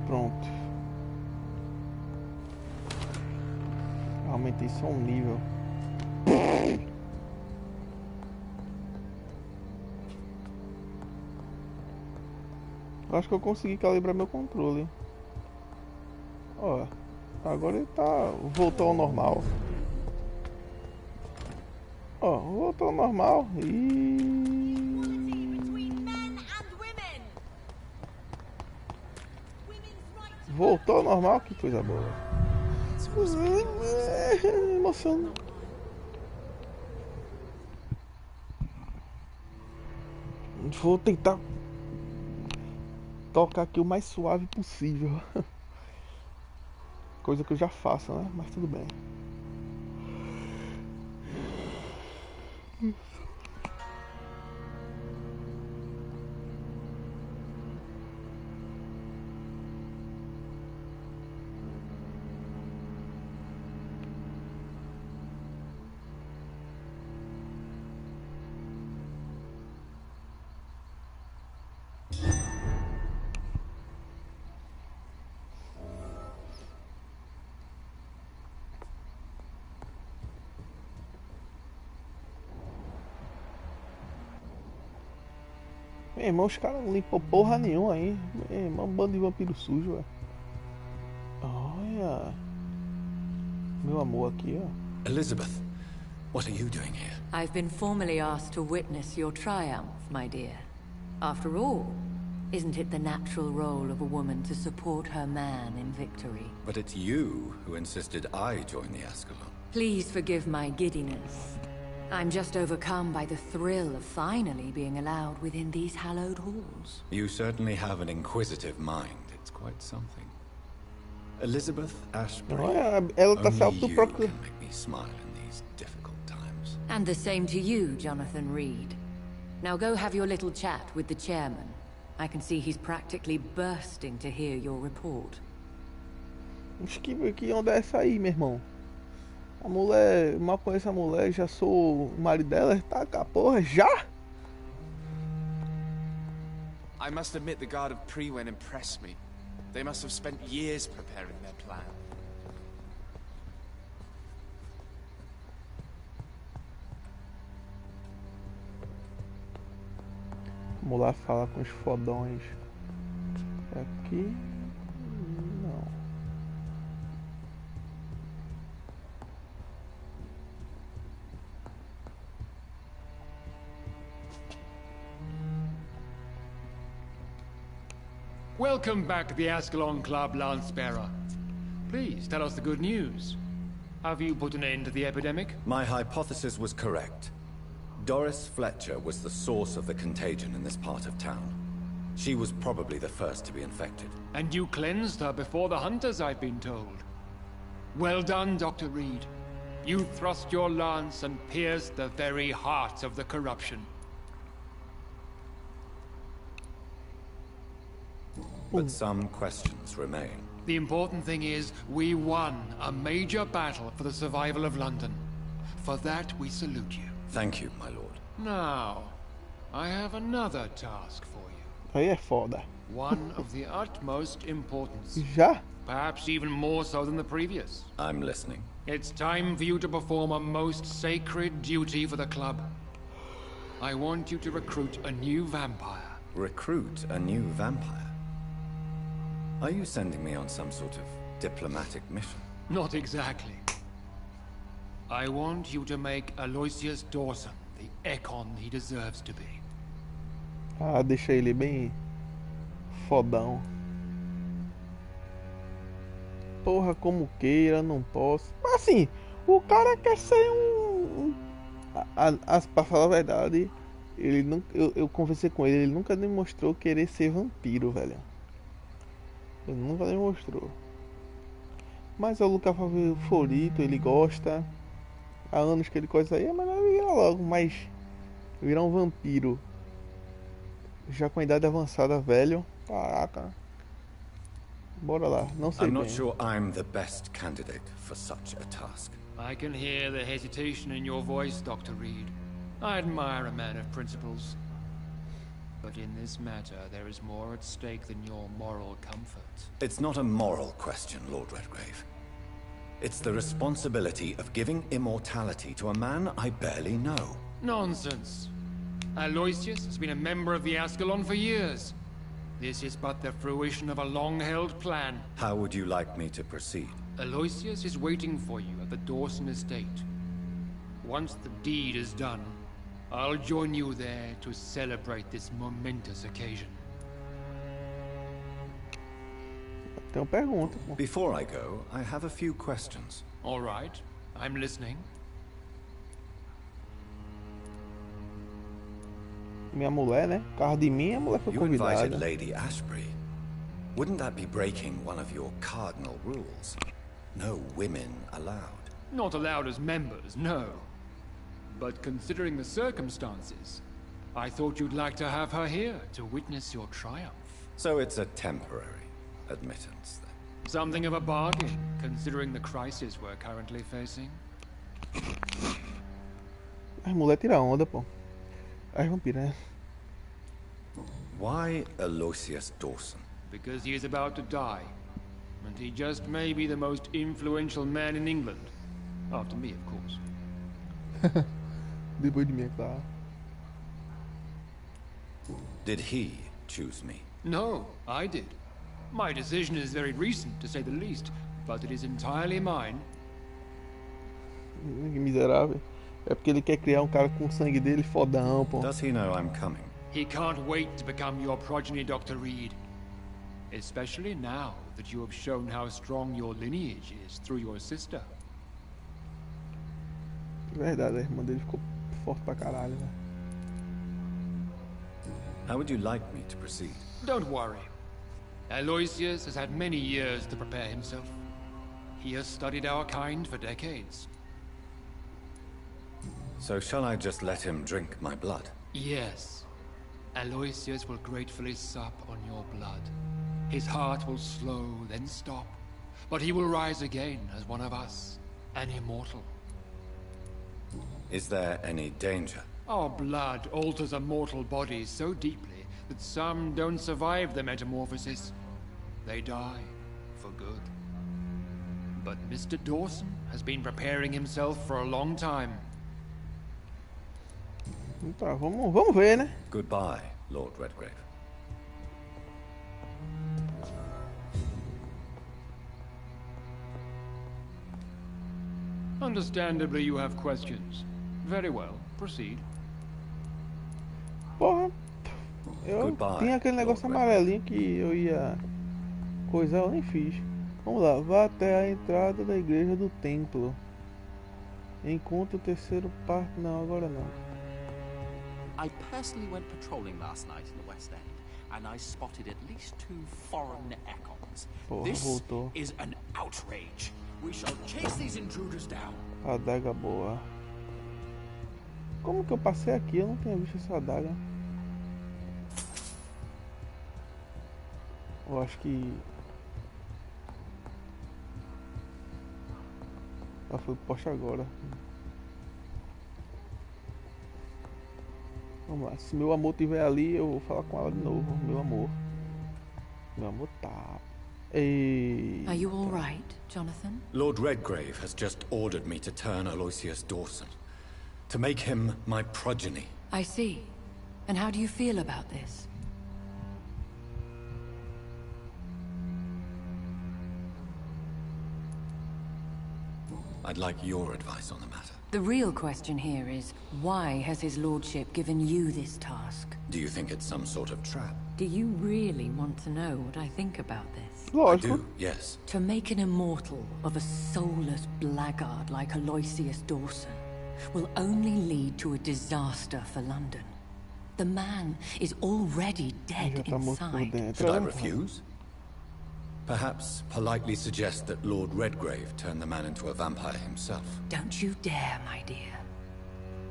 Speaker 1: Pronto. Aumentei só um nível. Acho que eu consegui calibrar meu controle. Ó, agora ele tá... voltou ao normal. Ó, voltou ao normal. Voltou ao normal, que coisa boa. Emoção. Vou tentar tocar aqui o mais suave possível. Coisa que eu já faço, né? Mas tudo bem. Meu irmão, os caras não limpam porra nenhuma aí. Meu irmão, um bando de vampiro sujo, velho. Olha. Meu amor aqui, ó.
Speaker 3: Elizabeth, what are you doing here?
Speaker 5: I've been formally asked to witness your triumph, my dear. After all, isn't it the natural role of a woman to support her man in victory?
Speaker 3: But it's you who insisted I join the Ascalon.
Speaker 5: Please forgive my giddiness. I'm just overcome by the thrill of finally being allowed within these hallowed halls.
Speaker 3: You certainly have an inquisitive mind. It's quite something. Elizabeth Ashbury,
Speaker 1: Olha, ela tá se
Speaker 3: only you
Speaker 1: autoproclamando.
Speaker 3: can make me smile in these difficult times.
Speaker 5: And the same to you, Jonathan Reed. Now go have your little chat with the chairman. I can see he's practically bursting to hear your report.
Speaker 1: Que onda é essa aí, meu irmão? A mulher, mal conheço a mulher, já sou o marido dela, tá com a porra, já?
Speaker 6: I must admit the Guard of Prewen impressed me. They must have spent years preparing their plan.
Speaker 1: Vamos lá falar com os fodões. Aqui... não.
Speaker 7: Welcome back to the Ascalon Club, Lance-Bearer. Please, tell us the good news. Have you put an end to the epidemic?
Speaker 3: My hypothesis was correct. Doris Fletcher was the source of the contagion in this part of town. She was probably the first to be infected.
Speaker 7: And you cleansed her before the hunters, I've been told. Well done, Dr. Reed. You thrust your lance and pierced the very heart of the corruption.
Speaker 3: But some questions remain.
Speaker 7: The important thing is, we won a major battle for the survival of London. For that, we salute you.
Speaker 3: Thank you, my lord.
Speaker 7: Now, I have another task for you.
Speaker 1: Aí é foda.
Speaker 7: One of the utmost importance.
Speaker 1: Já?
Speaker 7: Perhaps even more so than the previous.
Speaker 3: I'm listening.
Speaker 7: It's time for you to perform a most sacred duty for the club. I want you to recruit a new vampire.
Speaker 3: Recruit a new vampire? Are you sending me on some sort of diplomatic mission?
Speaker 7: Not exactly. I want you to make Aloysius Dawson the Ekon he deserves to be.
Speaker 1: Ah, deixa ele bem Fodão. Porra, como queira, não posso. Mas assim, o cara quer ser pra falar a verdade, ele não, eu conversei com ele nunca demonstrou querer ser vampiro, velho. Ele nunca demonstrou. Mas é o Luca favorito, ele gosta. Há anos que ele coisa aí, mas não virar logo, mas virar um vampiro. Já com a idade avançada, velho. Caraca. Bora lá, não sei
Speaker 3: I'm
Speaker 1: bem.
Speaker 3: not sure I'm the best candidate for such a task.
Speaker 7: I can hear the hesitation in your voice, Dr. Reed. I admire a man of principles. But in this matter, there is more at stake than your moral comfort.
Speaker 3: It's not a moral question, Lord Redgrave. It's the responsibility of giving immortality to a man I barely know.
Speaker 7: Nonsense. Aloysius has been a member of the Ascalon for years. This is but the fruition of a long-held plan.
Speaker 3: How would you like me to proceed?
Speaker 7: Aloysius is waiting for you at the Dawson estate. Once the deed is done, I'll join you there to celebrate this momentous occasion.
Speaker 1: Tem uma pergunta, pô.
Speaker 3: Before I go, I have a few questions.
Speaker 7: All right, I'm listening.
Speaker 1: Minha mulher, né? Carro de mim, a mulher foi
Speaker 3: You invited
Speaker 1: convidada.
Speaker 3: Lady Ashbury. Wouldn't that be breaking one of your cardinal rules? No women allowed.
Speaker 7: Not allowed as members, no. But considering the circumstances, I thought you'd like to have her here to witness your triumph.
Speaker 3: So it's a temporary admittance, then.
Speaker 7: Something of a bargain, considering the crisis we're currently facing.
Speaker 1: As mulher tira onda, pô. As vampiras, né?
Speaker 3: Why Aloysius Dawson?
Speaker 7: Because he is about to die. And he just may be the most influential man in England. After me, of course.
Speaker 1: Depois de mim, é claro.
Speaker 3: Did he choose me?
Speaker 7: No, I did. My decision is very recent, to say the least, but it is entirely mine.
Speaker 1: Que miserável. É porque ele quer criar um cara com o sangue dele fodão, pô.
Speaker 3: Does he know I'm coming?
Speaker 7: He can't wait to become your progeny, Dr. Reed. Especially now that you have shown how strong your lineage is through your sister.
Speaker 1: Verdade, a irmã dele ficou forte pra caralho, né?
Speaker 3: How would you like me to proceed?
Speaker 7: Don't worry. Aloysius has had many years to prepare himself. He has studied our kind for decades.
Speaker 3: So shall I just let him drink my blood?
Speaker 7: Yes. Aloysius will gratefully sup on your blood. His heart will slow, then stop. But he will rise again as one of us, an immortal.
Speaker 3: Is there any danger?
Speaker 7: Our blood alters a mortal body so deeply that some don't survive the metamorphosis. They die for good. But Mr. Dawson has been preparing himself for a long time.
Speaker 1: Então, vamos ver, né?
Speaker 3: Goodbye, Lord Redgrave.
Speaker 7: Understandably, you have questions. Very well, proceed.
Speaker 1: Porra, eu
Speaker 3: Goodbye,
Speaker 1: tinha aquele negócio
Speaker 3: Lord
Speaker 1: amarelinho que eu ia coisar, eu nem fiz. Vamos lá, vá até a entrada da igreja do templo. Encontre o terceiro parte. Não, agora não.
Speaker 8: I personally went patrolling last night in the West End, and I spotted at least 2 foreign econs.
Speaker 1: Porra,
Speaker 8: This
Speaker 1: voltou.
Speaker 8: is an outrage. We shall chase these intruders down.
Speaker 1: Adaga boa. Como que eu passei aqui? Eu não tinha visto essa adaga. Eu acho que... ela foi posta agora. Vamos lá, se meu amor estiver ali, eu vou falar com ela de novo. Meu amor. Meu amor tá... Eita.
Speaker 5: Are you all right, Jonathan?
Speaker 3: Lord Redgrave has just ordered me to turn Aloysius Dawson. To make him my progeny.
Speaker 5: I see. And how do you feel about this?
Speaker 3: I'd like your advice on the matter.
Speaker 5: The real question here is, why has his lordship given you this task?
Speaker 3: Do you think it's some sort of trap?
Speaker 5: Do you really want to know what I think about this?
Speaker 3: I do, yes.
Speaker 5: To make an immortal of a soulless blackguard like Aloysius Dawson will only lead to a disaster for London. The man is already dead inside.
Speaker 3: Should I refuse? Perhaps politely suggest that Lord Redgrave turned the man into a vampire himself.
Speaker 5: Don't you dare, my dear.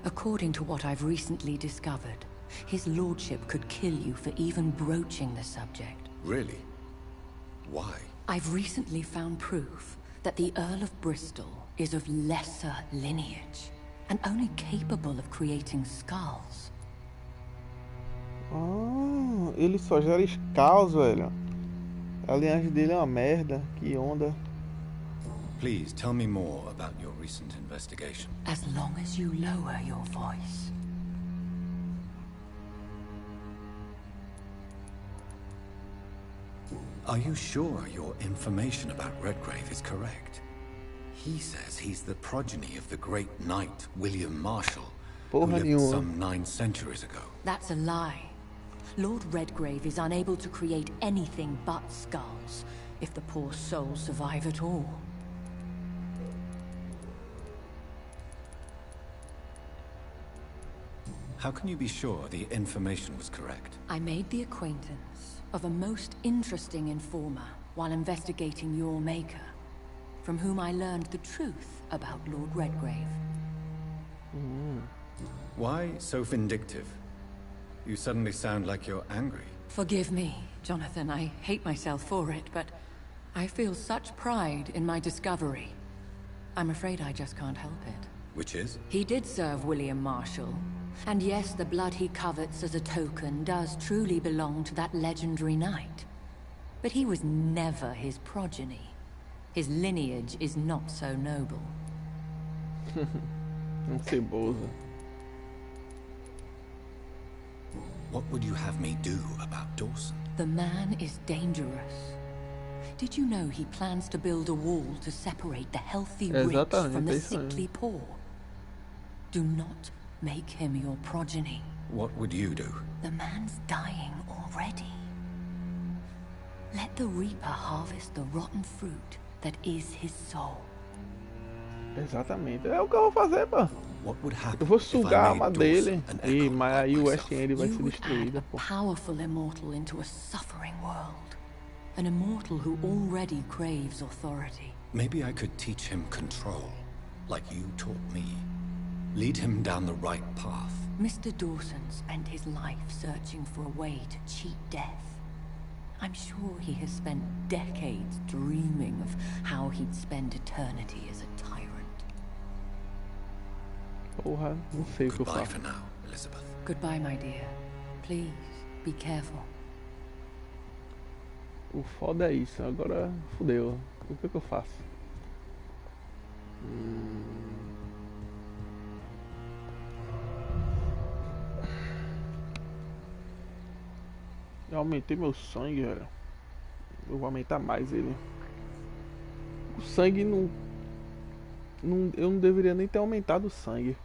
Speaker 5: According to what I've recently discovered, his lordship could kill you for even broaching the subject.
Speaker 3: Really? Why?
Speaker 5: I've recently found proof that the Earl of Bristol is of lesser lineage and only capable of creating skulls.
Speaker 1: Ah, ele só gera skulls, velho. A linhagem dele é uma merda. Que onda.
Speaker 3: Please tell me more about your recent investigation.
Speaker 5: As long as you lower your voice.
Speaker 3: Are you sure your information about Redgrave is correct? He says he's the progeny of the great knight William Marshall, who lived some 9 centuries ago.
Speaker 5: That's a lie. Lord Redgrave is unable to create anything but skulls, if the poor souls survive at all.
Speaker 3: How can you be sure the information was correct?
Speaker 5: I made the acquaintance of a most interesting informer while investigating your maker, from whom I learned the truth about Lord Redgrave.
Speaker 3: Why so vindictive? You suddenly sound like you're angry.
Speaker 5: Forgive me, Jonathan. I hate myself for it, but I feel such pride in my discovery. I'm afraid I just can't help it.
Speaker 3: Which is?
Speaker 5: He did serve William Marshall. And yes, the blood he covets as a token does truly belong to that legendary knight. But he was never his progeny. His lineage is not so noble.
Speaker 1: Cebosa.
Speaker 3: What would you have me do about Dawson?
Speaker 5: The man is dangerous. Did you know he plans to build a wall to separate the healthy rich from the sickly poor? Do not make him your progeny.
Speaker 3: What would you do?
Speaker 5: The man's dying already. Let the Reaper harvest the rotten fruit that is his soul.
Speaker 1: Exatamente. É o que eu vou fazer, pô.
Speaker 3: What would happen?
Speaker 1: Eu vou sugar a alma dele. E mas aí o West End vai ser destruída, pô.
Speaker 5: Powerful immortal into a suffering world. An immortal who already craves authority.
Speaker 3: Maybe I could teach him control, like you taught me. Lead him down the right path.
Speaker 5: Mr. Dawson spent his life searching for a way to cheat death. I'm sure he has spent decades dreaming of how he'd spend eternity as a tyrant.
Speaker 1: Porra, não sei o que eu
Speaker 3: Goodbye
Speaker 1: faço.
Speaker 3: for now, Elizabeth.
Speaker 5: Goodbye, my dear. Please, be careful.
Speaker 1: O foda é isso. Agora fudeu. O que eu faço? Eu aumentei meu sangue, velho. Eu vou aumentar mais ele. O sangue não... Eu não deveria nem ter aumentado o sangue.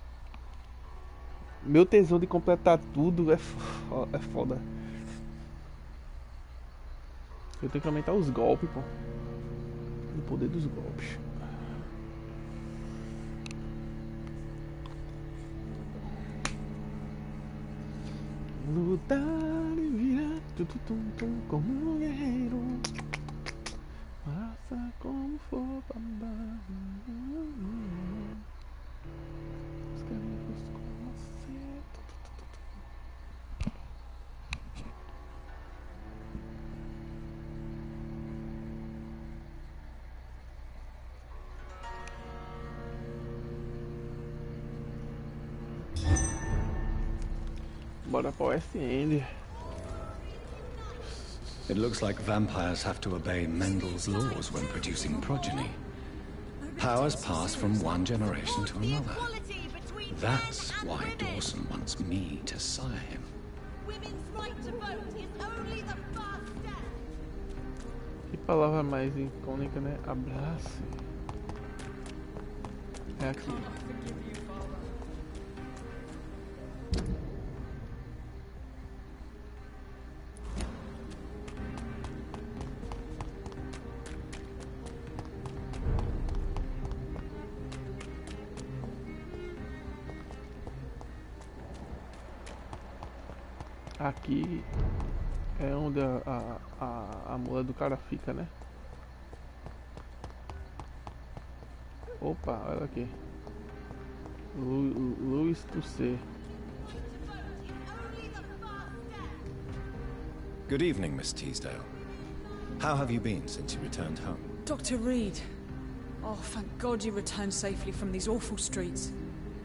Speaker 1: Meu tesão de completar tudo é foda. Eu tenho que aumentar os golpes, pô. O poder dos golpes. Lutar e virar como um guerreiro. Faça como for pra andar. Bora pra West End.
Speaker 3: It looks like vampires have to obey Mendel's laws when producing progeny. Powers pass from one generation to another. That's why Dawson wants me to sire him.
Speaker 2: Women's right to vote is only the first step.
Speaker 1: Que palavra mais icônica, né? Abraço. É aqui. Aqui é onde a mula do cara fica, né? Opa, olha aqui. Luz do ser.
Speaker 3: Good evening, Miss Teasdale. How have you been since you returned home?
Speaker 9: Dr. Reed. Oh, thank God you returned safely from these awful streets.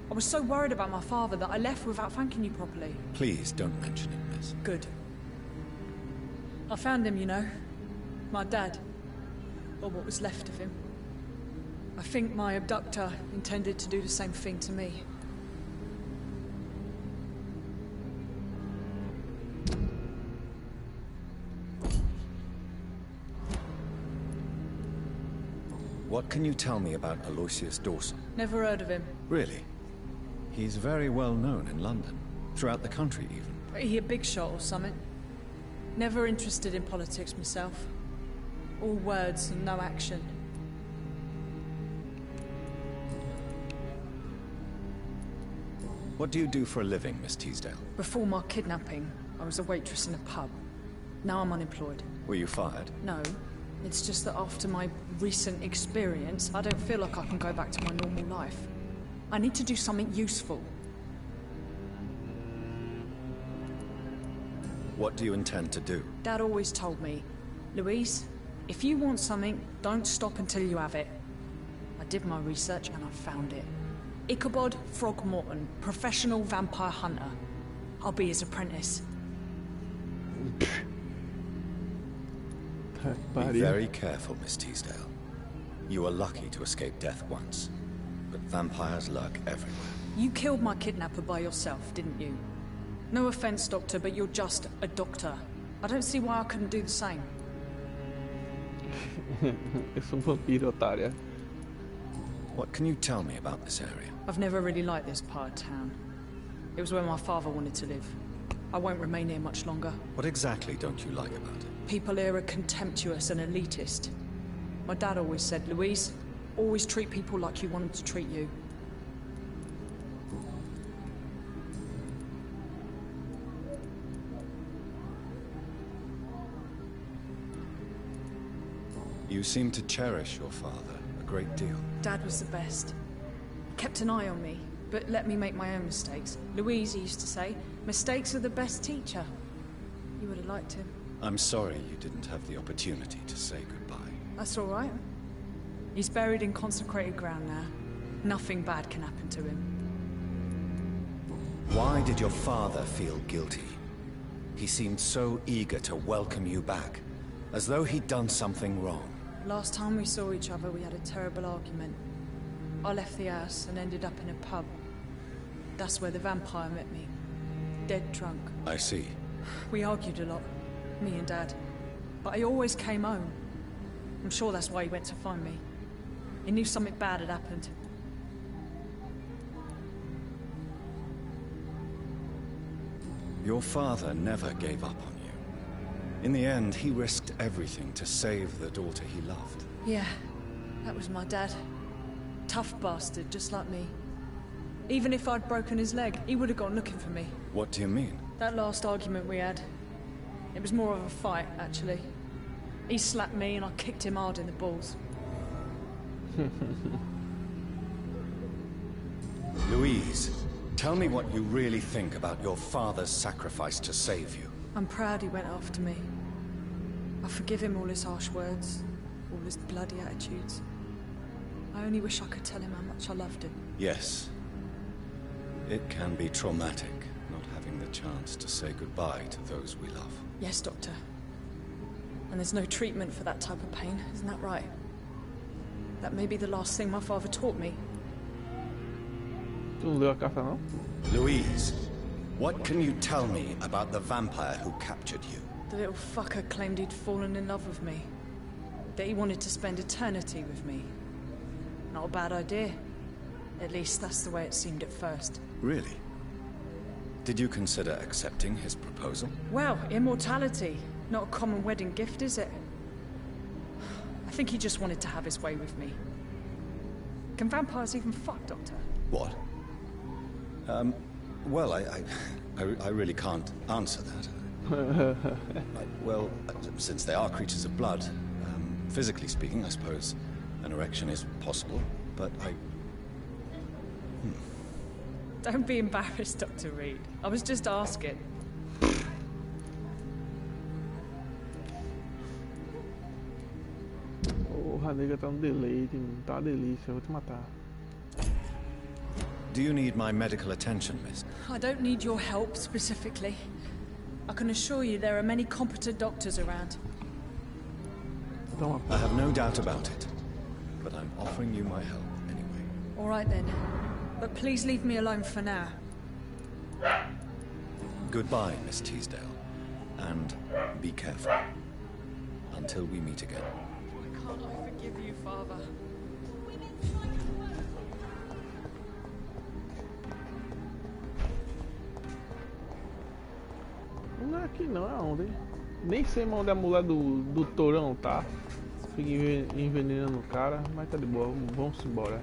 Speaker 9: I was so worried about my father that I left without thanking you properly.
Speaker 3: Please don't mention it, miss.
Speaker 9: Good. I found him, you know. My dad. Or what was left of him. I think my abductor intended to do the same thing to me.
Speaker 3: What can you tell me about Aloysius Dawson?
Speaker 9: Never heard of him.
Speaker 3: Really? He's very well known in London. Throughout the country, even.
Speaker 9: He a big shot or something. Never interested in politics myself. All words and no action.
Speaker 3: What do you do for a living, Miss Teasdale?
Speaker 9: Before my kidnapping, I was a waitress in a pub. Now I'm unemployed.
Speaker 3: Were you fired?
Speaker 9: No. It's just that after my recent experience, I don't feel like I can go back to my normal life. I need to do something useful.
Speaker 3: What do you intend to do?
Speaker 9: Dad always told me, Louise, if you want something, don't stop until you have it. I did my research and I found it. Ichabod Throgmorton, professional vampire hunter. I'll be his apprentice.
Speaker 3: Be very careful, Miss Teasdale. You were lucky to escape death once, but vampires lurk everywhere.
Speaker 9: You killed my kidnapper by yourself, didn't you? No offense, Doctor, but you're just a doctor. I don't see why I couldn't do the same.
Speaker 1: Es vampiro, otária.
Speaker 3: What can you tell me about this area?
Speaker 9: I've never really liked this part of town. It was where my father wanted to live. I won't remain here much longer.
Speaker 3: What exactly don't you like about it?
Speaker 9: People here are contemptuous and elitist. My dad always said, Louise, always treat people like you want them to treat you.
Speaker 3: You seem to cherish your father a great deal.
Speaker 9: Dad was the best. He kept an eye on me, but let me make my own mistakes. Louise used to say, mistakes are the best teacher. You would have liked him.
Speaker 3: I'm sorry you didn't have the opportunity to say goodbye.
Speaker 9: That's all right. He's buried in consecrated ground now. Nothing bad can happen to him.
Speaker 3: Why did your father feel guilty? He seemed so eager to welcome you back, as though he'd done something wrong.
Speaker 9: Last time we saw each other, we had a terrible argument. I left the house and ended up in a pub. That's where the vampire met me. Dead drunk.
Speaker 3: I see.
Speaker 9: We argued a lot, me and Dad. But I always came home. I'm sure that's why he went to find me. He knew something bad had happened.
Speaker 3: Your father never gave up on you. In the end, he risked everything to save the daughter he loved.
Speaker 9: Yeah, that was my dad. Tough bastard, just like me. Even if I'd broken his leg, he would have gone looking for me.
Speaker 3: What do you mean?
Speaker 9: That last argument we had, it was more of a fight, actually. He slapped me and I kicked him hard in the balls.
Speaker 3: Louise, tell me what you really think about your father's sacrifice to save you.
Speaker 9: I'm proud he went after me. I forgive him all his harsh words, all his bloody attitudes. I only wish I could tell him how much I loved him.
Speaker 3: Yes. It can be traumatic, not having the chance to say goodbye to those we love.
Speaker 9: Yes, Doctor. And there's no treatment for that type of pain, isn't that right? That may be the last thing my father taught me.
Speaker 1: Tu não leu a carta, não?
Speaker 3: Louise, what can you tell me about the vampire who captured you?
Speaker 9: The little fucker claimed he'd fallen in love with me. That he wanted to spend eternity with me. Not a bad idea. At least that's the way it seemed at first.
Speaker 3: Really? Did you consider accepting his proposal?
Speaker 9: Well, immortality. Not a common wedding gift, is it? I think he just wanted to have his way with me. Can vampires even fuck, Doctor?
Speaker 3: What? Well, I really can't answer that. Well, since they are creatures of blood, physically speaking, I suppose an erection is possible, but
Speaker 9: Don't be embarrassed, Dr. Reed. I was just asking.
Speaker 1: Porra, nega, tá um deleite, tá uma delícia, eu vou te matar.
Speaker 3: Do you need my medical attention, miss?
Speaker 9: I don't need your help specifically. I can assure you there are many competent doctors around.
Speaker 3: I have no doubt about it, but I'm offering you my help anyway.
Speaker 9: All right then, but please leave me alone for now.
Speaker 3: Goodbye, Miss Teasdale, and be careful. Until we meet again.
Speaker 9: Why can't I forgive you, Father?
Speaker 1: Não é aqui não, é onde? Nem sei onde a mulher do tourão tá. Fica envenenando o cara, mas tá de boa, vamos embora.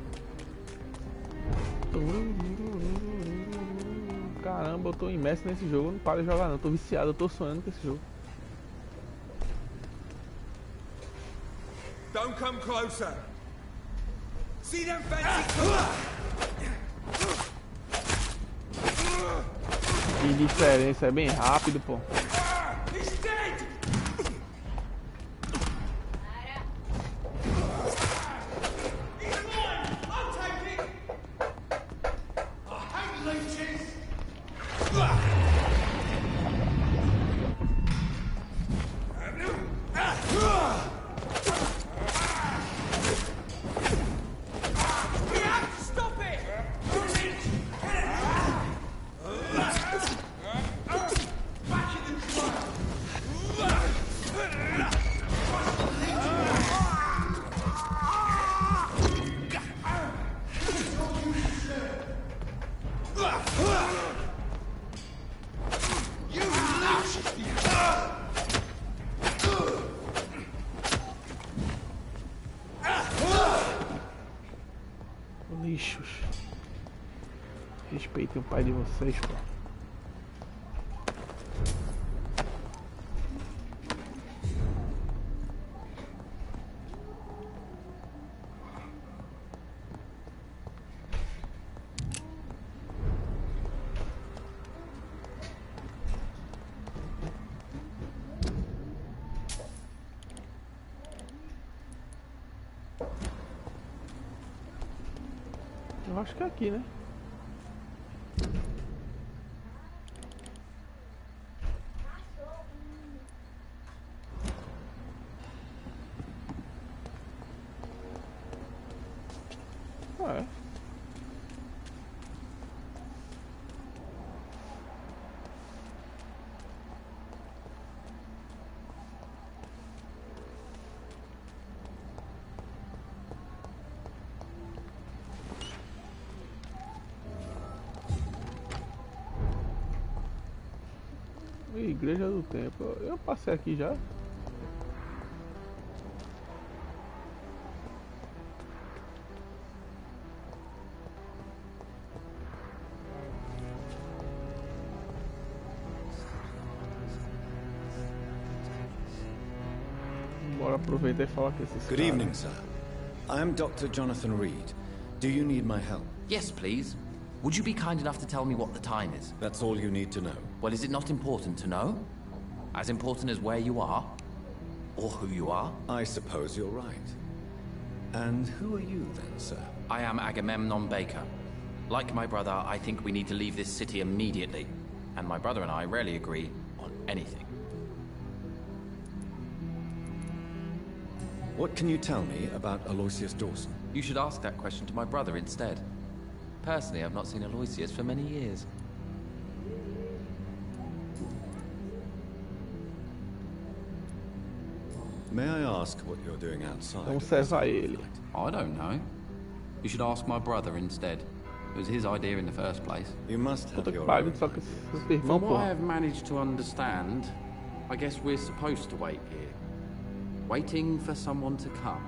Speaker 1: Caramba, eu tô imerso nesse jogo, eu não paro de jogar não, eu tô viciado, eu tô sonhando com esse jogo.
Speaker 4: Don't come closer. See them fancy.
Speaker 1: Que diferença, é bem rápido, pô.
Speaker 4: He's dead. He's mine. I'll take it. I hate leeches.
Speaker 1: Lixos. Respeitem o pai de vocês, pô. Eu acho que é aqui, né? É. Igreja do Templo. Eu passei aqui já. Bora aproveitar e falar com esses
Speaker 3: Good
Speaker 1: caras.
Speaker 3: evening, sir. I am Dr. Jonathan Reed. Do you need my help?
Speaker 8: Yes, please. Would you be kind enough to tell me what the time is?
Speaker 3: That's all you need to know.
Speaker 8: Well, is it not important to know? As important as where you are? Or who you are?
Speaker 3: I suppose you're right. And who are you then, sir?
Speaker 8: I am Agamemnon Baker. Like my brother, I think we need to leave this city immediately. And my brother and I rarely agree on anything.
Speaker 3: What can you tell me about Aloysius Dawson?
Speaker 8: You should ask that question to my brother instead. Personally, I've not seen Aloysius for many years.
Speaker 3: May I ask what you're doing outside?
Speaker 1: Vamos cesar ele.
Speaker 8: I don't know. You should ask my brother instead. It was his idea in the first place.
Speaker 3: You must have
Speaker 1: Puta que
Speaker 3: your
Speaker 1: pariu,
Speaker 3: own.
Speaker 1: só que esse irmão,
Speaker 10: From
Speaker 1: pô.
Speaker 10: what I have managed to understand, I guess we're supposed to wait here. Waiting for someone to come.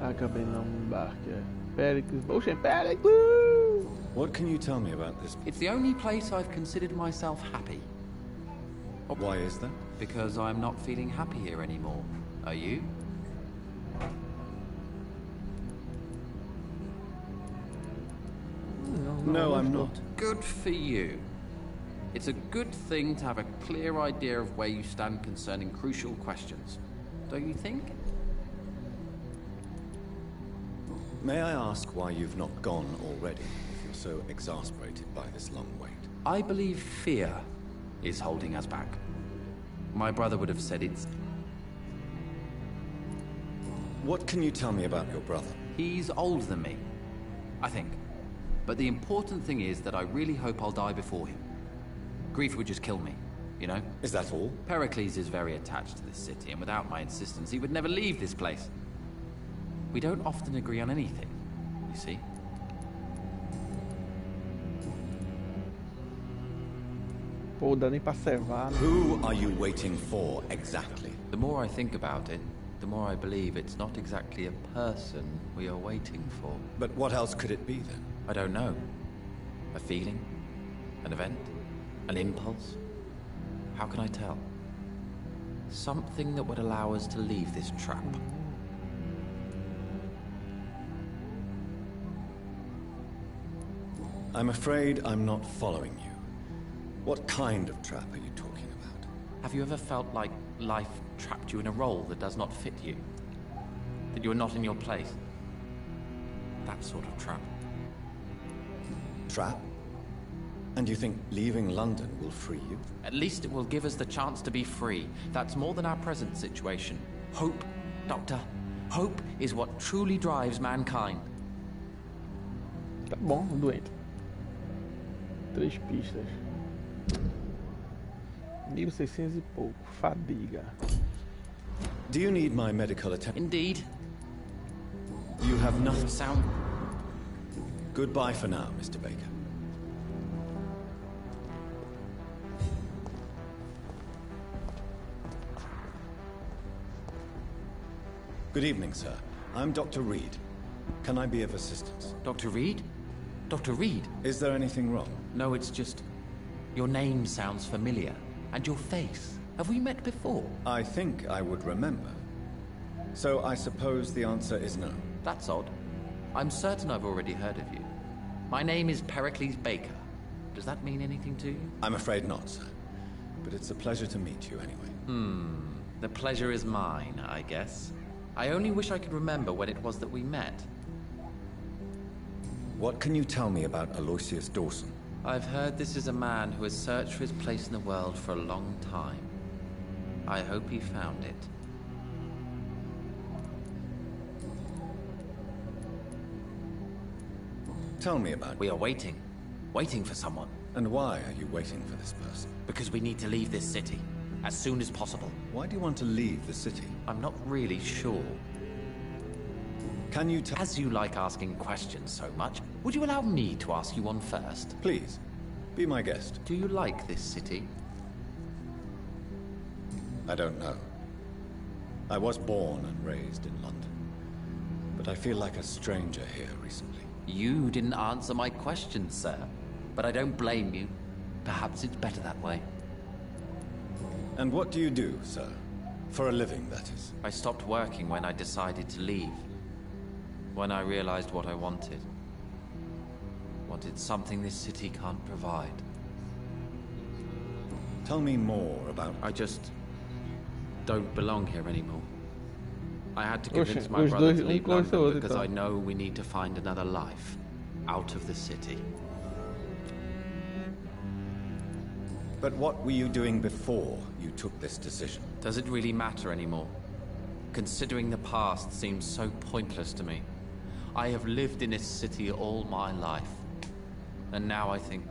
Speaker 1: Acabei não embarque. Péricles. Oxe, Péricles!
Speaker 3: What can you tell me about this?
Speaker 10: It's the only place I've considered myself happy.
Speaker 3: Why is that?
Speaker 10: Because I'm not feeling happy here anymore. Are you?
Speaker 3: No, I'm not.
Speaker 10: Good for you. It's a good thing to have a clear idea of where you stand concerning crucial questions. Don't you think?
Speaker 3: May I ask why you've not gone already, if you're so exasperated by this long wait?
Speaker 10: I believe fear is holding us back. My brother would have said it's...
Speaker 3: What can you tell me about your brother?
Speaker 10: He's older than me, I think. But the important thing is that I really hope I'll die before him. Grief would just kill me, you know?
Speaker 3: Is that all?
Speaker 10: Pericles is very attached to this city, and without my insistence, he would never leave this place. We don't often agree on anything, you see?
Speaker 1: Pô, dá nem pra servar, né?
Speaker 3: Who are you waiting for, exactly?
Speaker 10: The more I think about it, the more I believe it's not exactly a person we are waiting for.
Speaker 3: But what else could it be, then?
Speaker 10: I don't know. A feeling? An event? An impulse? How can I tell? Something that would allow us to leave this trap.
Speaker 3: I'm afraid I'm not following you. What kind of trap are you talking about?
Speaker 10: Have you ever felt like life trapped you in a role that does not fit you? That you are not in your place? That sort of trap.
Speaker 3: Trap? And you think leaving London will free you?
Speaker 10: At least it will give us the chance to be free. That's more than our present situation. Hope, Doctor. Hope is what truly drives mankind.
Speaker 1: Tá bom, doente. 3 pistas. 1600 e pouco. Fadiga.
Speaker 3: Do you need my medical attention?
Speaker 10: Indeed.
Speaker 3: You have nothing.
Speaker 10: Sound.
Speaker 3: Goodbye for now, Mr. Baker. Good evening, sir. I'm Dr. Reed. Can I be of assistance?
Speaker 10: Dr. Reed? Dr. Reed?
Speaker 3: Is there anything wrong?
Speaker 10: No, it's just... your name sounds familiar. And your face. Have we met before?
Speaker 3: I think I would remember. So I suppose the answer is no.
Speaker 10: That's odd. I'm certain I've already heard of you. My name is Pericles Baker. Does that mean anything to you?
Speaker 3: I'm afraid not, sir. But it's a pleasure to meet you anyway.
Speaker 10: The pleasure is mine, I guess. I only wish I could remember when it was that we met.
Speaker 3: What can you tell me about Aloysius Dawson?
Speaker 10: I've heard this is a man who has searched for his place in the world for a long time. I hope he found it.
Speaker 3: Tell me about it.
Speaker 10: We are waiting. Waiting for someone.
Speaker 3: And why are you waiting for this person?
Speaker 10: Because we need to leave this city. As soon as possible.
Speaker 3: Why do you want to leave the city?
Speaker 10: I'm not really sure.
Speaker 3: Can you tell...
Speaker 10: As you like asking questions so much, would you allow me to ask you one first?
Speaker 3: Please, be my guest.
Speaker 10: Do you like this city?
Speaker 3: I don't know. I was born and raised in London. But I feel like a stranger here recently.
Speaker 10: You didn't answer my question, sir. But I don't blame you. Perhaps it's better that way.
Speaker 3: And what do you do, sir? For a living, that is.
Speaker 10: I stopped working when I decided to leave. When I realized what I wanted. Wanted something this city can't provide.
Speaker 3: Tell me more about...
Speaker 10: I just don't belong here anymore. I had to convince my brother to leave London because I know we need to find another life out of the city.
Speaker 3: But what were you doing before you took this decision?
Speaker 10: Does it really matter anymore? Considering the past seems so pointless to me. I have lived in this city all my life. And now I think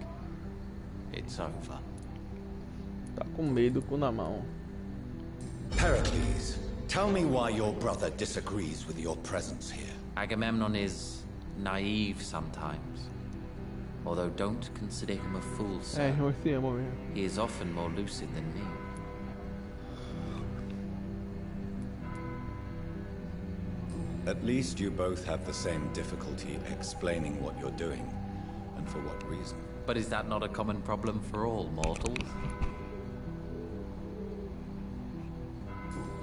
Speaker 10: it's over.
Speaker 1: Tá com medo, cu na mão.
Speaker 3: Pericles, tell me why your brother disagrees with your presence here.
Speaker 10: Agamemnon is naive sometimes. Although don't consider him a fool, sir. He is often more lucid than me.
Speaker 3: At least you both have the same difficulty explaining what you're doing, and and for what reason.
Speaker 10: But is that not a common problem for all mortals?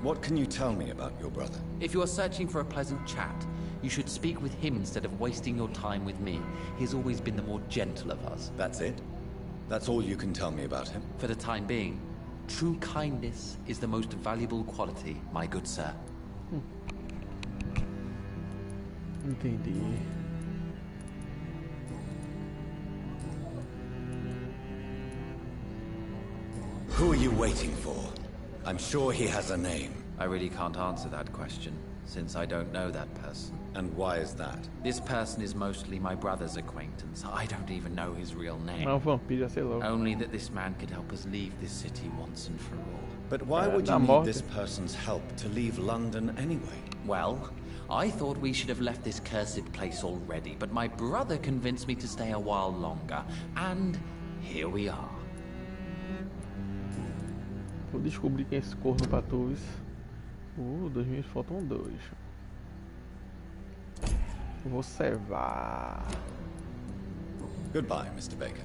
Speaker 3: What can you tell me about your brother?
Speaker 10: If you are searching for a pleasant chat, you should speak with him instead of wasting your time with me. He's always been the more gentle of us.
Speaker 3: That's it? That's all you can tell me about him?
Speaker 10: For the time being, true kindness is the most valuable quality, my good sir.
Speaker 1: Entendi.
Speaker 3: Who are you waiting for? I'm sure he has a name.
Speaker 10: I really can't answer that question, since I don't know that person.
Speaker 3: And why is that?
Speaker 10: This person is mostly my brother's acquaintance. I don't even know his real name.
Speaker 1: Não, vampiro, sei lá.
Speaker 10: Only that this man could help us leave this city once and for all.
Speaker 3: But why would you need this person's help to leave London anyway?
Speaker 10: Well, I thought we should have left this cursed place already, but my brother convinced me to stay a while longer, and here we are.
Speaker 1: Vou descobrir quem é esse corno pra tu. 2 minutos, faltam 2. Vou observar.
Speaker 3: Goodbye, Mr. Baker.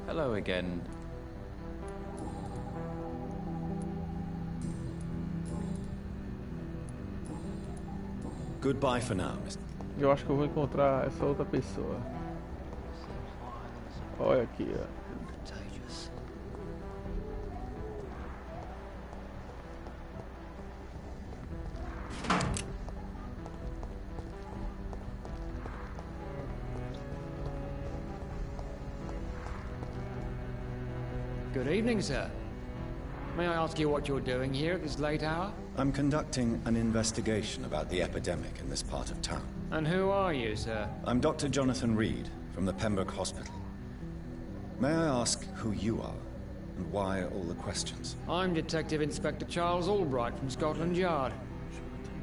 Speaker 10: Hello again.
Speaker 3: Goodbye for now, Mr.
Speaker 1: Eu acho que eu vou encontrar essa outra pessoa. Olha aqui, ó.
Speaker 7: Good evening, sir. May I ask you what you're doing here at this late hour?
Speaker 3: I'm conducting an investigation about the epidemic in this part of town.
Speaker 7: And who are you, sir?
Speaker 3: I'm Dr. Jonathan Reed from the Pembroke Hospital. May I ask who you are and why all the questions?
Speaker 7: I'm Detective Inspector Charles Albright from Scotland Yard.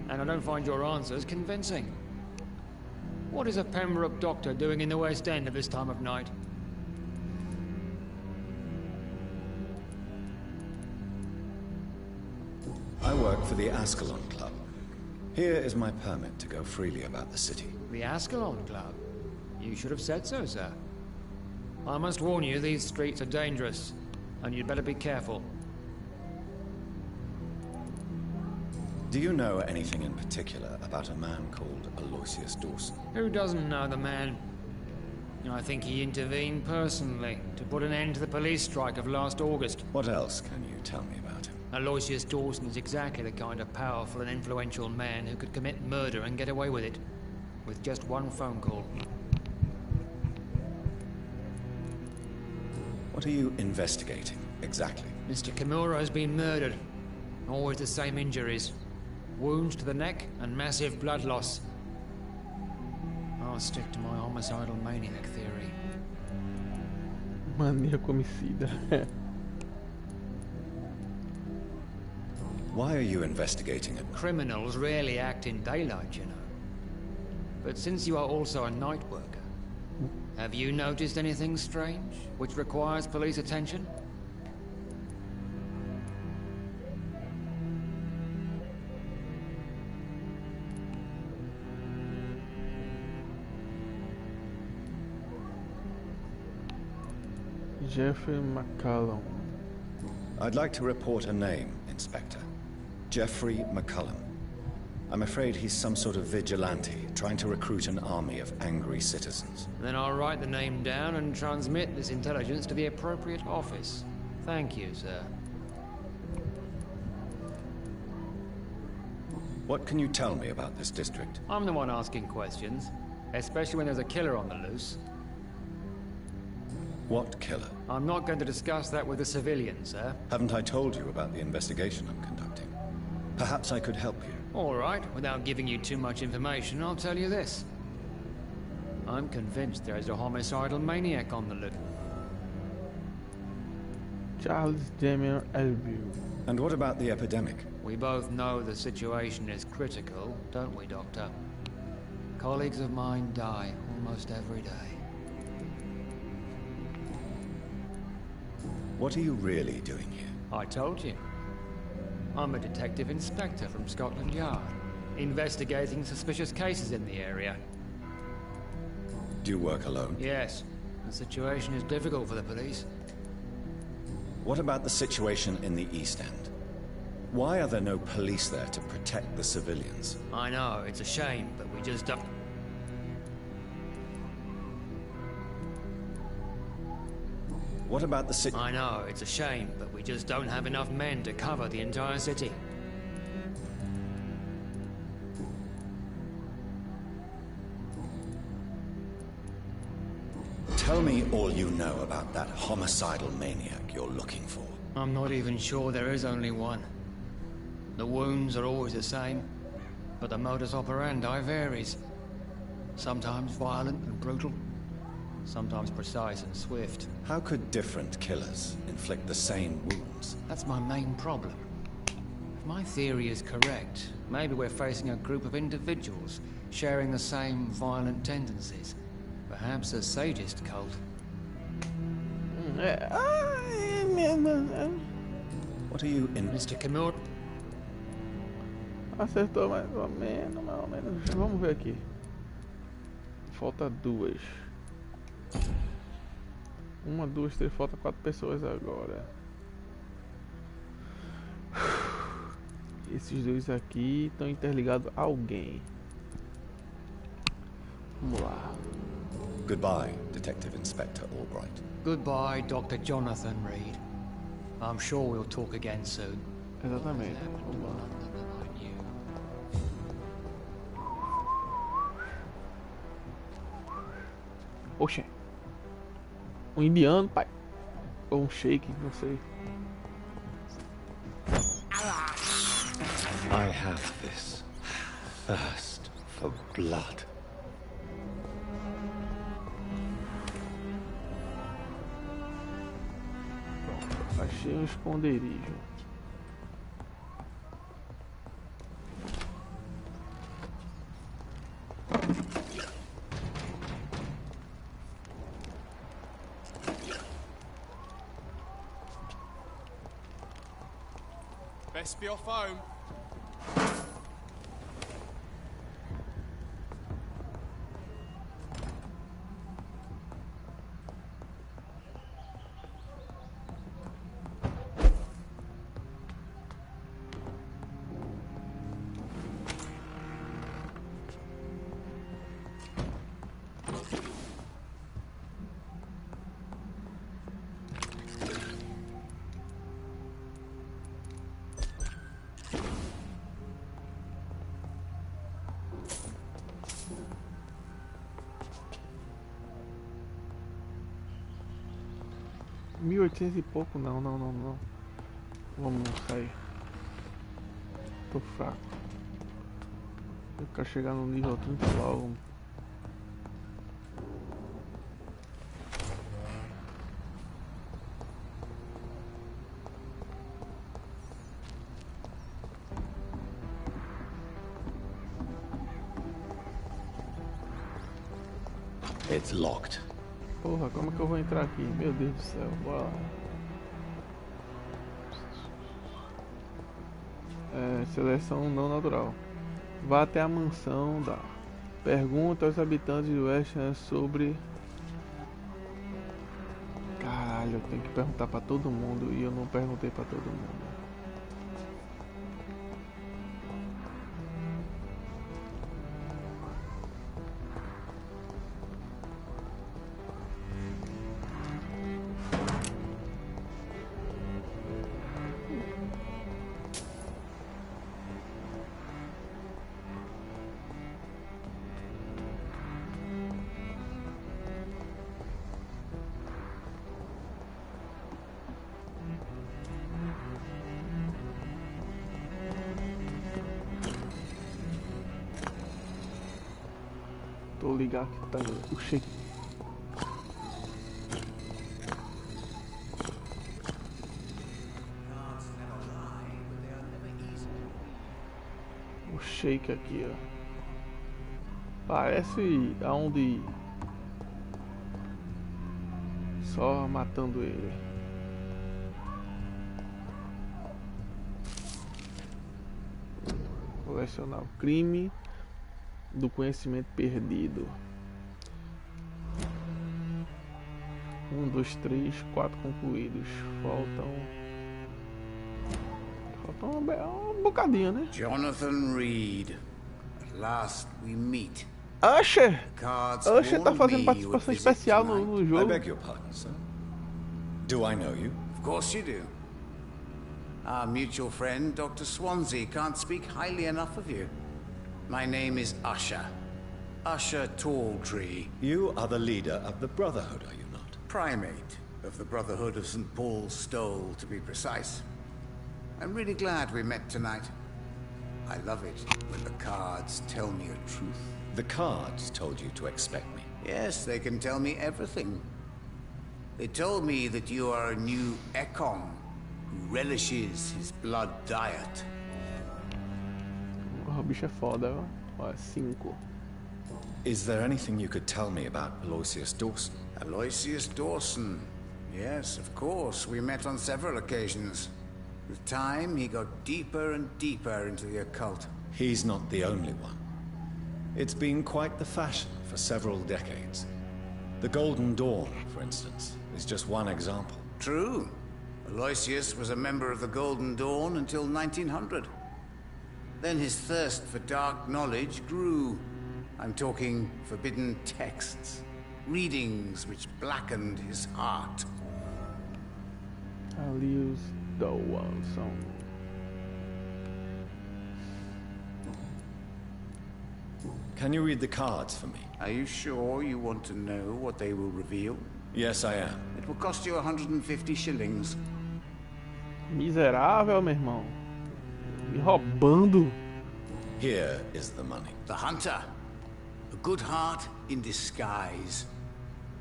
Speaker 7: And I don't find your answers convincing. What is a Pembroke doctor doing in the West End at this time of night?
Speaker 3: I work for the Ascalon Club. Here is my permit to go freely about the city.
Speaker 7: The Ascalon Club? You should have said so, sir. I must warn you, these streets are dangerous, and you'd better be careful.
Speaker 3: Do you know anything in particular about a man called Aloysius Dawson?
Speaker 7: Who doesn't know the man? I think he intervened personally to put an end to the police strike of last August.
Speaker 3: What else can you tell me about him?
Speaker 7: Aloysius Dawson is exactly the kind of powerful and influential man who could commit murder and get away with it, with just one phone call.
Speaker 3: What are you investigating, exactly?
Speaker 7: Mr. Kimura has been murdered. Always the same injuries. Wounds to the neck and massive blood loss. I'll stick to my homicidal maniac theory.
Speaker 1: Maníaco homicida.
Speaker 3: Why are you investigating it?
Speaker 7: Criminals rarely act in daylight, you know. But since you are also a night worker, have you noticed anything strange, which requires police attention?
Speaker 1: Jeffrey McCallum.
Speaker 3: I'd like to report a name, Inspector. Jeffrey McCullum. I'm afraid he's some sort of vigilante, trying to recruit an army of angry citizens.
Speaker 7: Then I'll write the name down and transmit this intelligence to the appropriate office. Thank you, sir.
Speaker 3: What can you tell me about this district?
Speaker 7: I'm the one asking questions, especially when there's a killer on the loose.
Speaker 3: What killer?
Speaker 7: I'm not going to discuss that with the civilians, sir.
Speaker 3: Haven't I told you about the investigation I'm conducting? Perhaps I could help you.
Speaker 7: All right, without giving you too much information, I'll tell you this. I'm convinced there's a homicidal maniac on the loose.
Speaker 1: Charles Damian Elview.
Speaker 3: And what about the epidemic?
Speaker 7: We both know the situation is critical, don't we, Doctor? Colleagues of mine die almost every day.
Speaker 3: What are you really doing here?
Speaker 7: I told you. I'm a detective inspector from Scotland Yard. investigating suspicious cases in the area.
Speaker 3: Do you work alone?
Speaker 7: Yes. The situation is difficult for the police.
Speaker 3: What about the situation in the East End? Why are there no police there to protect the civilians?
Speaker 7: I know, it's a shame, but we just don't...
Speaker 3: What about the
Speaker 7: I know, it's a shame, but we just don't have enough men to cover the entire city.
Speaker 3: Tell me all you know about that homicidal maniac you're looking for.
Speaker 7: I'm not even sure there is only one. The wounds are always the same, but the modus operandi varies. Sometimes violent and brutal, sometimes precise and swift.
Speaker 3: How could different killers inflict the same wounds?
Speaker 7: That's my main problem. If my theory is correct, maybe we're facing a group of individuals sharing the same violent tendencies. Perhaps a sadist cult.
Speaker 3: What are you in...
Speaker 7: Mr. Kimura?
Speaker 1: Acertou mais ou menos, Vamos ver aqui. Falta duas. Uma, duas, três, falta 4 pessoas agora. Esses dois aqui estão interligados a alguém. Vamos lá.
Speaker 3: Goodbye, Detective Inspector Albright.
Speaker 7: Goodbye, Dr. Jonathan Reed. I'm sure we'll talk again soon.
Speaker 1: Exatamente. Vamos lá. Oxe. Um indiano, pai. Ou um shake, não sei.
Speaker 3: I have this thirst for blood.
Speaker 1: Achei um esconderijo.
Speaker 6: Best be off home.
Speaker 1: E pouco, não. Vamos sair. Tô fraco. Eu quero chegar no nível 30 logo.
Speaker 3: It's locked.
Speaker 1: Porra, como é que eu vou entrar aqui? Meu Deus do céu, bora lá. Seleção não natural. Vá até a mansão da... Pergunta aos habitantes do West End sobre... Caralho, eu tenho que perguntar pra todo mundo e eu não perguntei pra todo mundo. Vou ligar aqui, tá ligado? O shake. O shake aqui, ó. Parece aonde só matando ele. profissional. Crime do conhecimento perdido. 1, 2, 3, 4 concluídos. Faltam um bocadinho, né?
Speaker 11: Jonathan Reed. At last we meet.
Speaker 1: Usher tá fazendo participação especial no jogo.
Speaker 3: I beg your pardon, sir. Do I know you?
Speaker 11: Of course you do. Our mutual friend, Dr. Swansea, can't speak highly enough of you. My name is Usher. Usher Talltree.
Speaker 3: You are the leader of the Brotherhood, are you not?
Speaker 11: Primate of the Brotherhood of St. Paul's Stole, to be precise. I'm really glad we met tonight. I love it when the cards tell me a truth.
Speaker 3: The cards told you to expect me.
Speaker 11: Yes, they can tell me everything. They told me that you are a new Ekon who relishes his blood diet.
Speaker 1: O bicho é foda, ó. 5.
Speaker 3: Is there anything you could tell me about Aloysius Dawson?
Speaker 11: Aloysius Dawson. Yes, of course. We met on several occasions. With time, he got deeper and deeper into the occult.
Speaker 3: He's not the only one. It's been quite the fashion for several decades. The Golden Dawn, for instance, is just one example.
Speaker 11: True. Aloysius was a member of the Golden Dawn until 1900. Then his thirst for dark knowledge grew. I'm talking forbidden texts, readings which blackened his heart.
Speaker 1: Alius Dawson.
Speaker 3: Can you read the cards for me?
Speaker 11: Are you sure you want to know what they will reveal?
Speaker 3: Yes, I am.
Speaker 11: It will cost you 150 shillings.
Speaker 1: Miserável, meu irmão. Me roubando.
Speaker 3: Here is the money.
Speaker 11: The hunter. A good heart in disguise.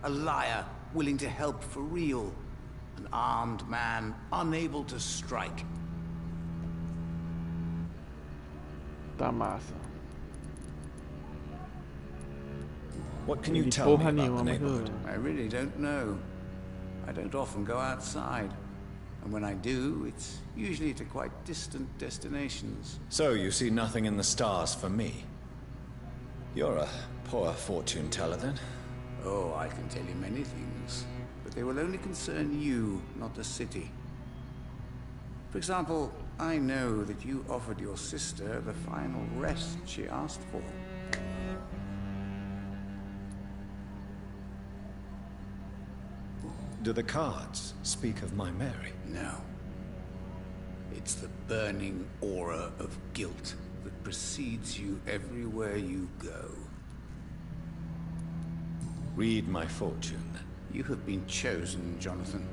Speaker 11: A liar willing to help for real. An armed man unable to strike.
Speaker 1: Tá massa.
Speaker 3: What can you tell me
Speaker 1: Porra
Speaker 3: about the
Speaker 1: nenhuma, mas
Speaker 3: neighborhood?
Speaker 11: I really don't know. I don't often go outside. And when I do, it's usually to quite distant destinations.
Speaker 3: So you see nothing in the stars for me? You're a poor fortune teller, then?
Speaker 11: Oh, I can tell you many things. But they will only concern you, not the city. For example, I know that you offered your sister the final rest she asked for.
Speaker 3: Do the cards speak of my Mary?
Speaker 11: No. It's the burning aura of guilt that precedes you everywhere you go.
Speaker 3: Read my fortune, then.
Speaker 11: You have been chosen, Jonathan.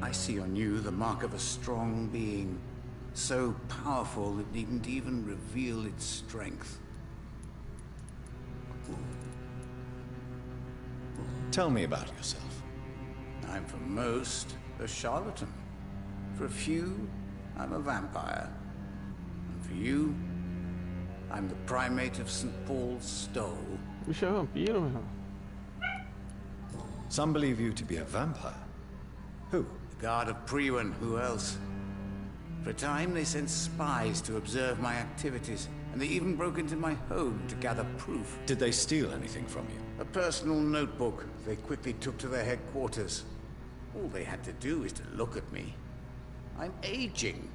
Speaker 11: I see on you the mark of a strong being, so powerful it needn't even reveal its strength.
Speaker 3: Tell me about yourself.
Speaker 11: I'm for most a charlatan. For a few, I'm a vampire. And for you, I'm the primate of St. Paul's Stole.
Speaker 1: Bicho é vampiro, meu irmão.
Speaker 3: Some believe you to be a vampire. Who?
Speaker 11: The guard of Priwen, who else? For a time, they sent spies to observe my activities, and they even broke into my home to gather proof.
Speaker 3: Did they steal anything from you?
Speaker 11: A personal notebook they quickly took to their headquarters. All they had to do is to look at me. I'm aging.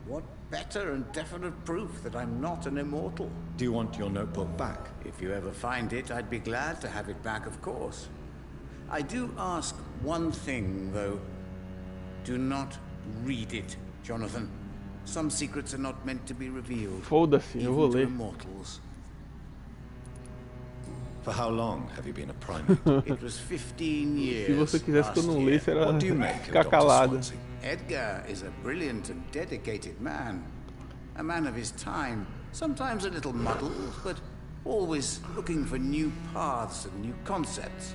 Speaker 11: What better and definite proof that I'm not an immortal?
Speaker 3: Do you want your notebook back?
Speaker 11: If you ever find it, I'd be glad to have it back, of course. I do ask one thing, though. Do not read it, Jonathan. Some secrets are not meant to be revealed.
Speaker 1: Foda-se, eu vou
Speaker 11: even to
Speaker 1: ler.
Speaker 11: immortals.
Speaker 3: For how long have you been a primate?
Speaker 11: It was 15 years.
Speaker 1: Se você quisesse que eu não lesse, era
Speaker 3: What do you make of
Speaker 1: ficar
Speaker 3: Dr.
Speaker 1: calado.
Speaker 3: Swansea?
Speaker 11: Edgar is a brilliant and dedicated man. A man of his time. Sometimes a little muddled, but always looking for new paths and new concepts.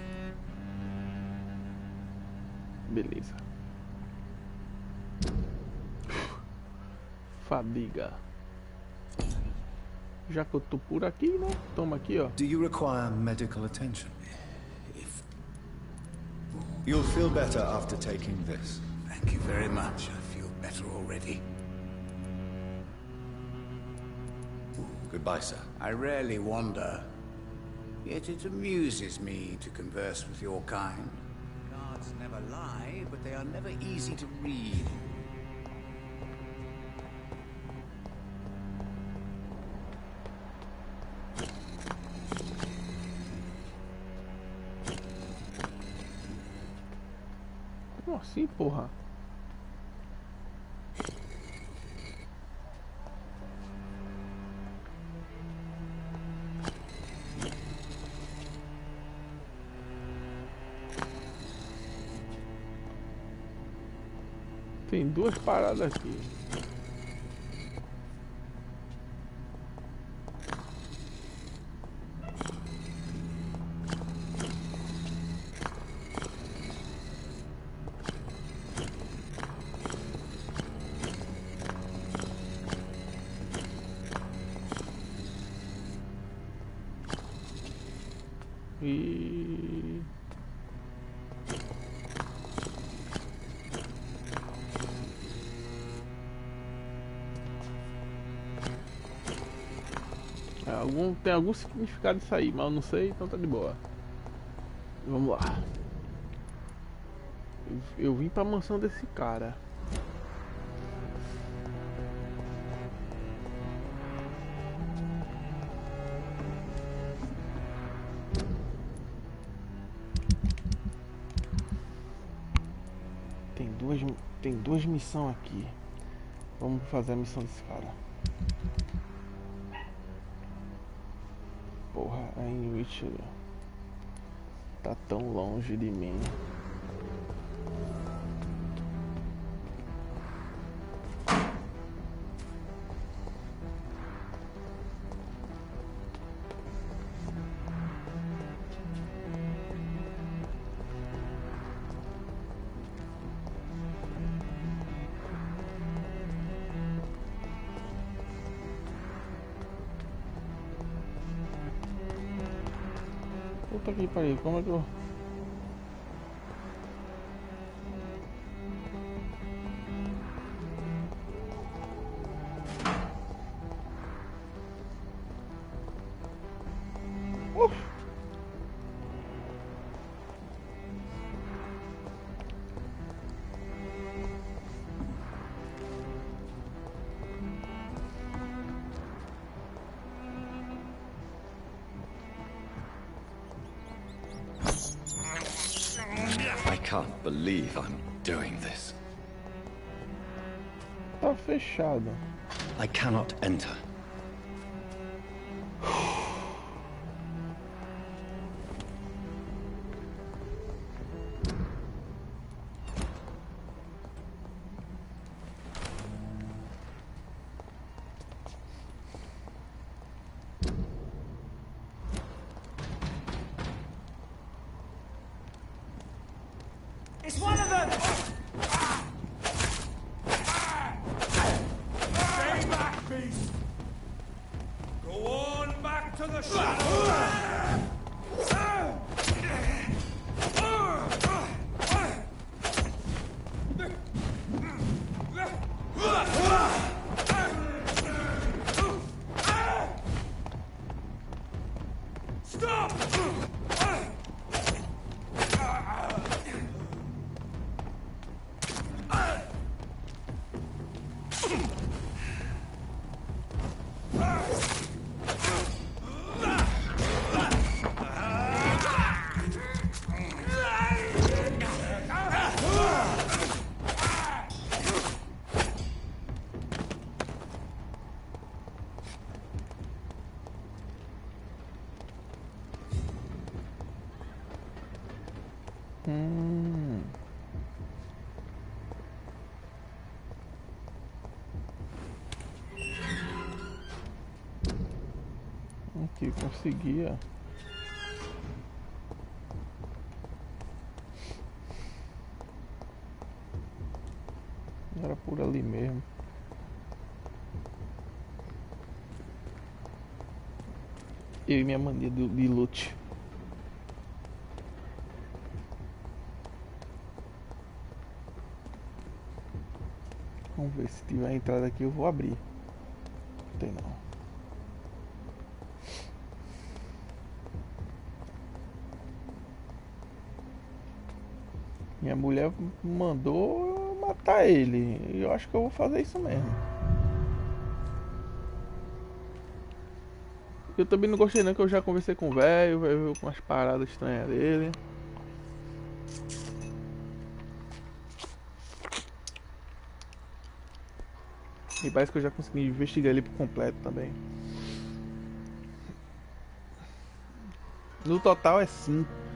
Speaker 1: Beleza. Fadiga. Já que eu tô por aqui, né? Toma aqui, ó.
Speaker 3: Do you require medical attention?
Speaker 11: If...
Speaker 3: You'll feel better after taking this.
Speaker 11: Thank you very much. I feel better already.
Speaker 3: Goodbye, sir.
Speaker 11: I rarely wander, yet it amuses me to converse with your kind. Cards never lie, but they are never easy to read.
Speaker 1: Como assim, porra? Tem duas paradas aqui. E tem algum significado isso aí, mas eu não sei, então tá de boa. Vamos lá. Eu vim pra mansão desse cara. Tem duas missões aqui. Vamos fazer a missão desse cara. Porra, a Inuit tá tão longe de mim. Puta que pariu, como é que eu...
Speaker 3: I can't believe I'm doing this.
Speaker 1: Tá fechado.
Speaker 3: I cannot enter.
Speaker 4: It's one of them! Stay back, beast! Go on back to the shadow! Stop!
Speaker 1: Aqui conseguia. Era por ali mesmo. Eu e minha mania de loot. Vamos ver, se tiver entrada aqui eu vou abrir. Não tem não. Minha mulher mandou eu matar ele. E eu acho que eu vou fazer isso mesmo. Eu também não gostei não, que eu já conversei com o velho com as paradas estranhas dele. E parece que eu já consegui investigar ele por completo também. No total é 5.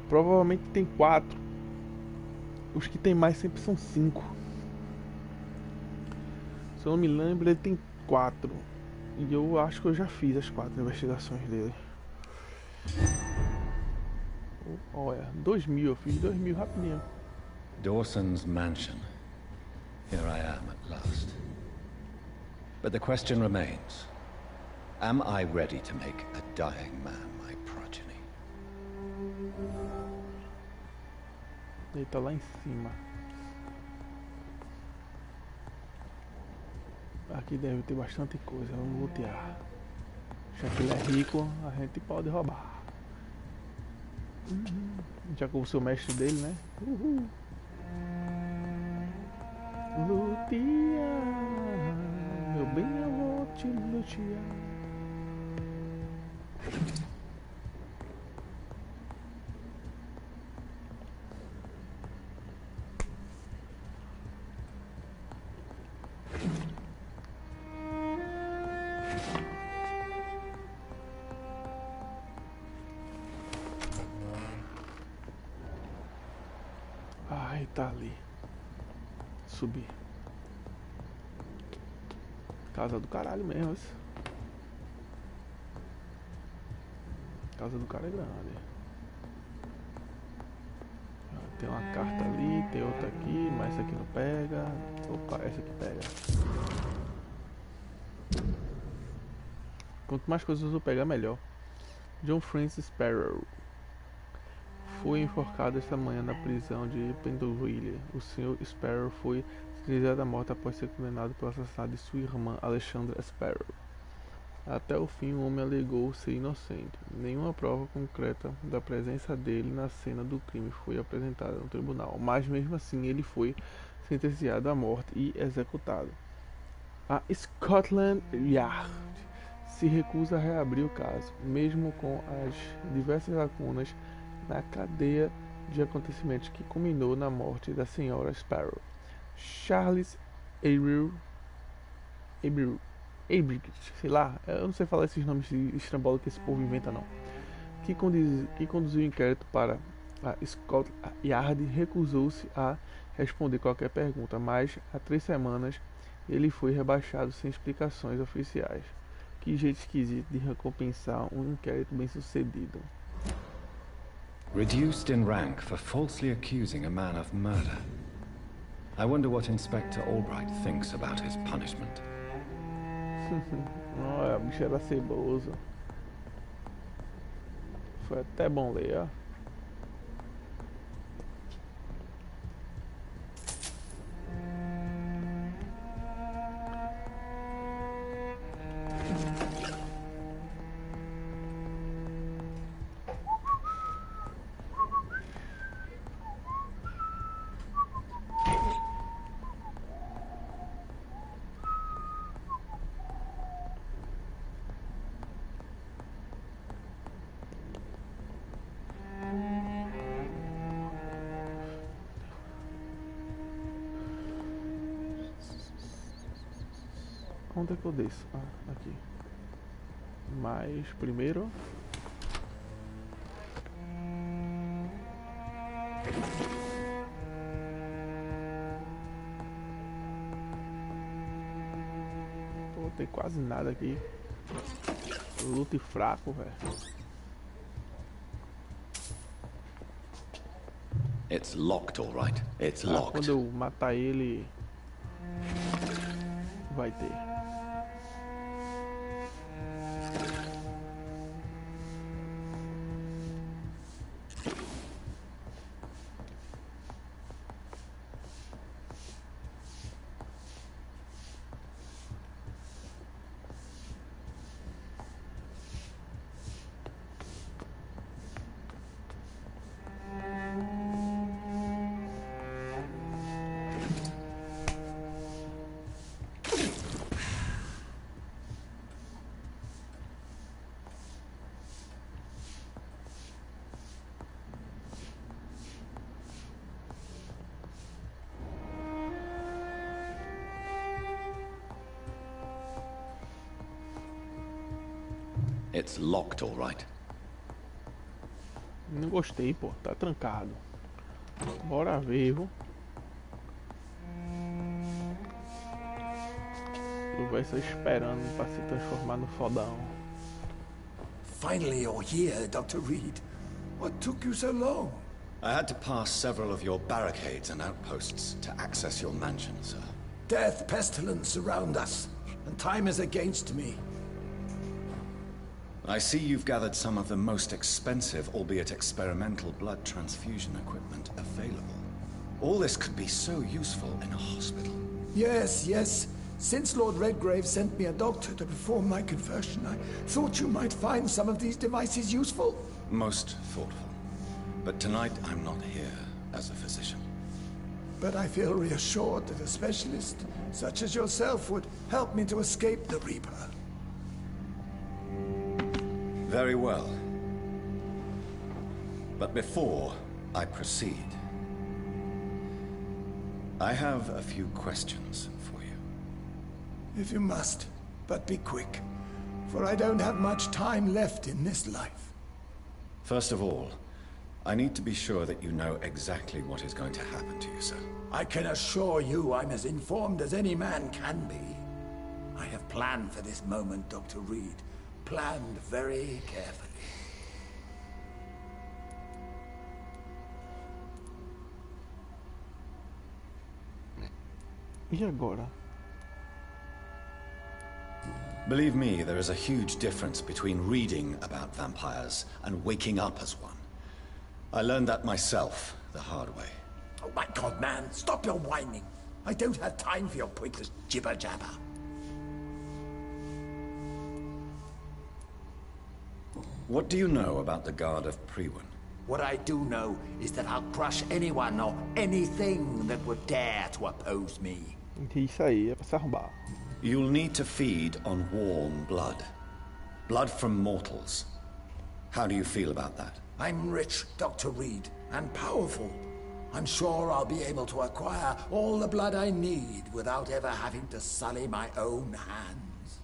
Speaker 1: Provavelmente tem 4. Os que tem mais sempre são 5. Se eu não me lembro, ele tem 4. E eu acho que eu já fiz as 4 investigações dele. Olha, 2000, eu fiz 2000 rapidinho.
Speaker 3: Dawson's mansion. Here I am at last. But the question remains. Am I ready to make a dying man my progeny?
Speaker 1: Ele tá lá em cima. Aqui deve ter bastante coisa, vamos lutear. Já que ele é rico, a gente pode roubar. Já que eu sou o mestre dele, né? Uhul. Lutear, meu bem, eu vou te lutear. Ai, tá ali. Subir. Casa do caralho mesmo. Esse. Casa do cara é grande. Tem uma carta ali, tem outra aqui, mas essa aqui não pega. Opa, essa aqui pega. Quanto mais coisas eu pegar, melhor. John Francis Sparrow foi enforcado esta manhã na prisão de Pentonville. O Sr. Sparrow foi sentenciado à morte após ser condenado pelo assassinato de sua irmã Alexandra Sparrow. Até o fim, o homem alegou ser inocente. Nenhuma prova concreta da presença dele na cena do crime foi apresentada no tribunal, mas mesmo assim ele foi sentenciado à morte e executado. A Scotland Yard se recusa a reabrir o caso, mesmo com as diversas lacunas na cadeia de acontecimentos que culminou na morte da senhora Sparrow. Charles Avery, sei lá, eu não sei falar esses nomes estrambólicos que esse povo inventa não, que conduziu o inquérito para a Scotland Yard, recusou-se a responder qualquer pergunta, mas há 3 semanas ele foi rebaixado sem explicações oficiais. Que jeito esquisito de recompensar um inquérito bem sucedido.
Speaker 3: Reduced in rank for falsely accusing a man of murder. I wonder what Inspector Albright thinks about his punishment.
Speaker 1: Olha, a bicha era ceboso. Foi até bom ler, ó. Onde é que eu desço? Ah, aqui. Mas primeiro pô, tem quase nada aqui. Luta fraco, velho.
Speaker 3: It's locked, all right. It's locked.
Speaker 1: Quando eu matar ele, vai ter.
Speaker 3: It's locked, all right.
Speaker 1: Não gostei, pô. Tá trancado. Bora ver, viu? Eu vai só esperando pra se transformar no fodão.
Speaker 12: Finally you're here, Dr. Reed. What took you so long?
Speaker 3: I had to pass several of your barricades and outposts to access your mansion, sir.
Speaker 12: Death, pestilence surround us, and time is against me.
Speaker 3: I see you've gathered some of the most expensive, albeit experimental, blood transfusion equipment available. All this could be so useful in a hospital.
Speaker 12: Yes, yes. Since Lord Redgrave sent me a doctor to perform my conversion, I thought you might find some of these devices useful.
Speaker 3: Most thoughtful. But tonight I'm not here as a physician.
Speaker 12: But I feel reassured that a specialist such as yourself would help me to escape the Reaper.
Speaker 3: Very well. But before I proceed, I have a few questions for you.
Speaker 12: If you must, but be quick, for I don't have much time left in this life.
Speaker 3: First of all, I need to be sure that you know exactly what is going to happen to you, sir.
Speaker 12: I can assure you I'm as informed as any man can be. I have planned for this moment, Dr. Reed. Planned very carefully.
Speaker 1: E agora?
Speaker 3: Believe me, there is a huge difference between reading about vampires and waking up as one. I learned that myself the hard way.
Speaker 12: Oh my God, man, stop your whining. I don't have time for your pointless jibber-jabber.
Speaker 3: What do you know about the Guard of Priwen?
Speaker 12: What I do know is that I'll crush anyone or anything that would dare to oppose me.
Speaker 1: Isso aí, é pra se arrombar.
Speaker 3: You'll need to feed on warm blood. Blood from mortals. How do you feel about that?
Speaker 12: I'm rich, Dr. Reed, and powerful. I'm sure I'll be able to acquire all the blood I need without ever having to sully my own hands.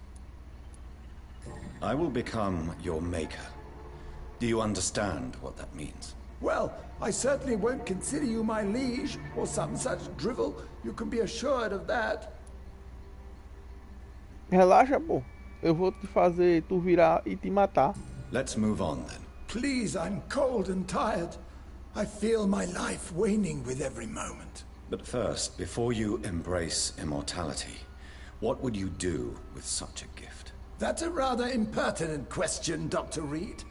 Speaker 3: I will become your maker. Do you understand what that means?
Speaker 12: Well, I certainly won't consider you my liege, or some such drivel. You can be assured of that.
Speaker 1: Relaxa, pô. Eu vou te fazer tu virar e te matar.
Speaker 3: Let's move on then.
Speaker 12: Please, I'm cold and tired. I feel my life waning with every moment.
Speaker 3: But first, before you embrace immortality, what would you do with such a gift?
Speaker 12: That's a rather impertinent question, Dr. Reed.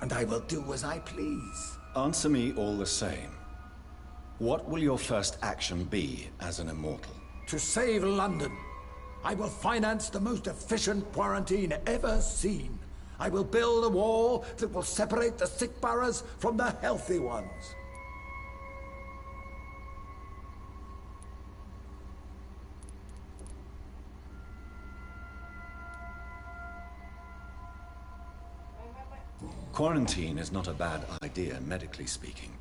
Speaker 12: And I will do as I please.
Speaker 3: Answer me all the same. What will your first action be as an immortal?
Speaker 12: To save London. I will finance the most efficient quarantine ever seen. I will build a wall that will separate the sick boroughs from the healthy ones.
Speaker 3: Quarantine is not a bad idea, medically speaking.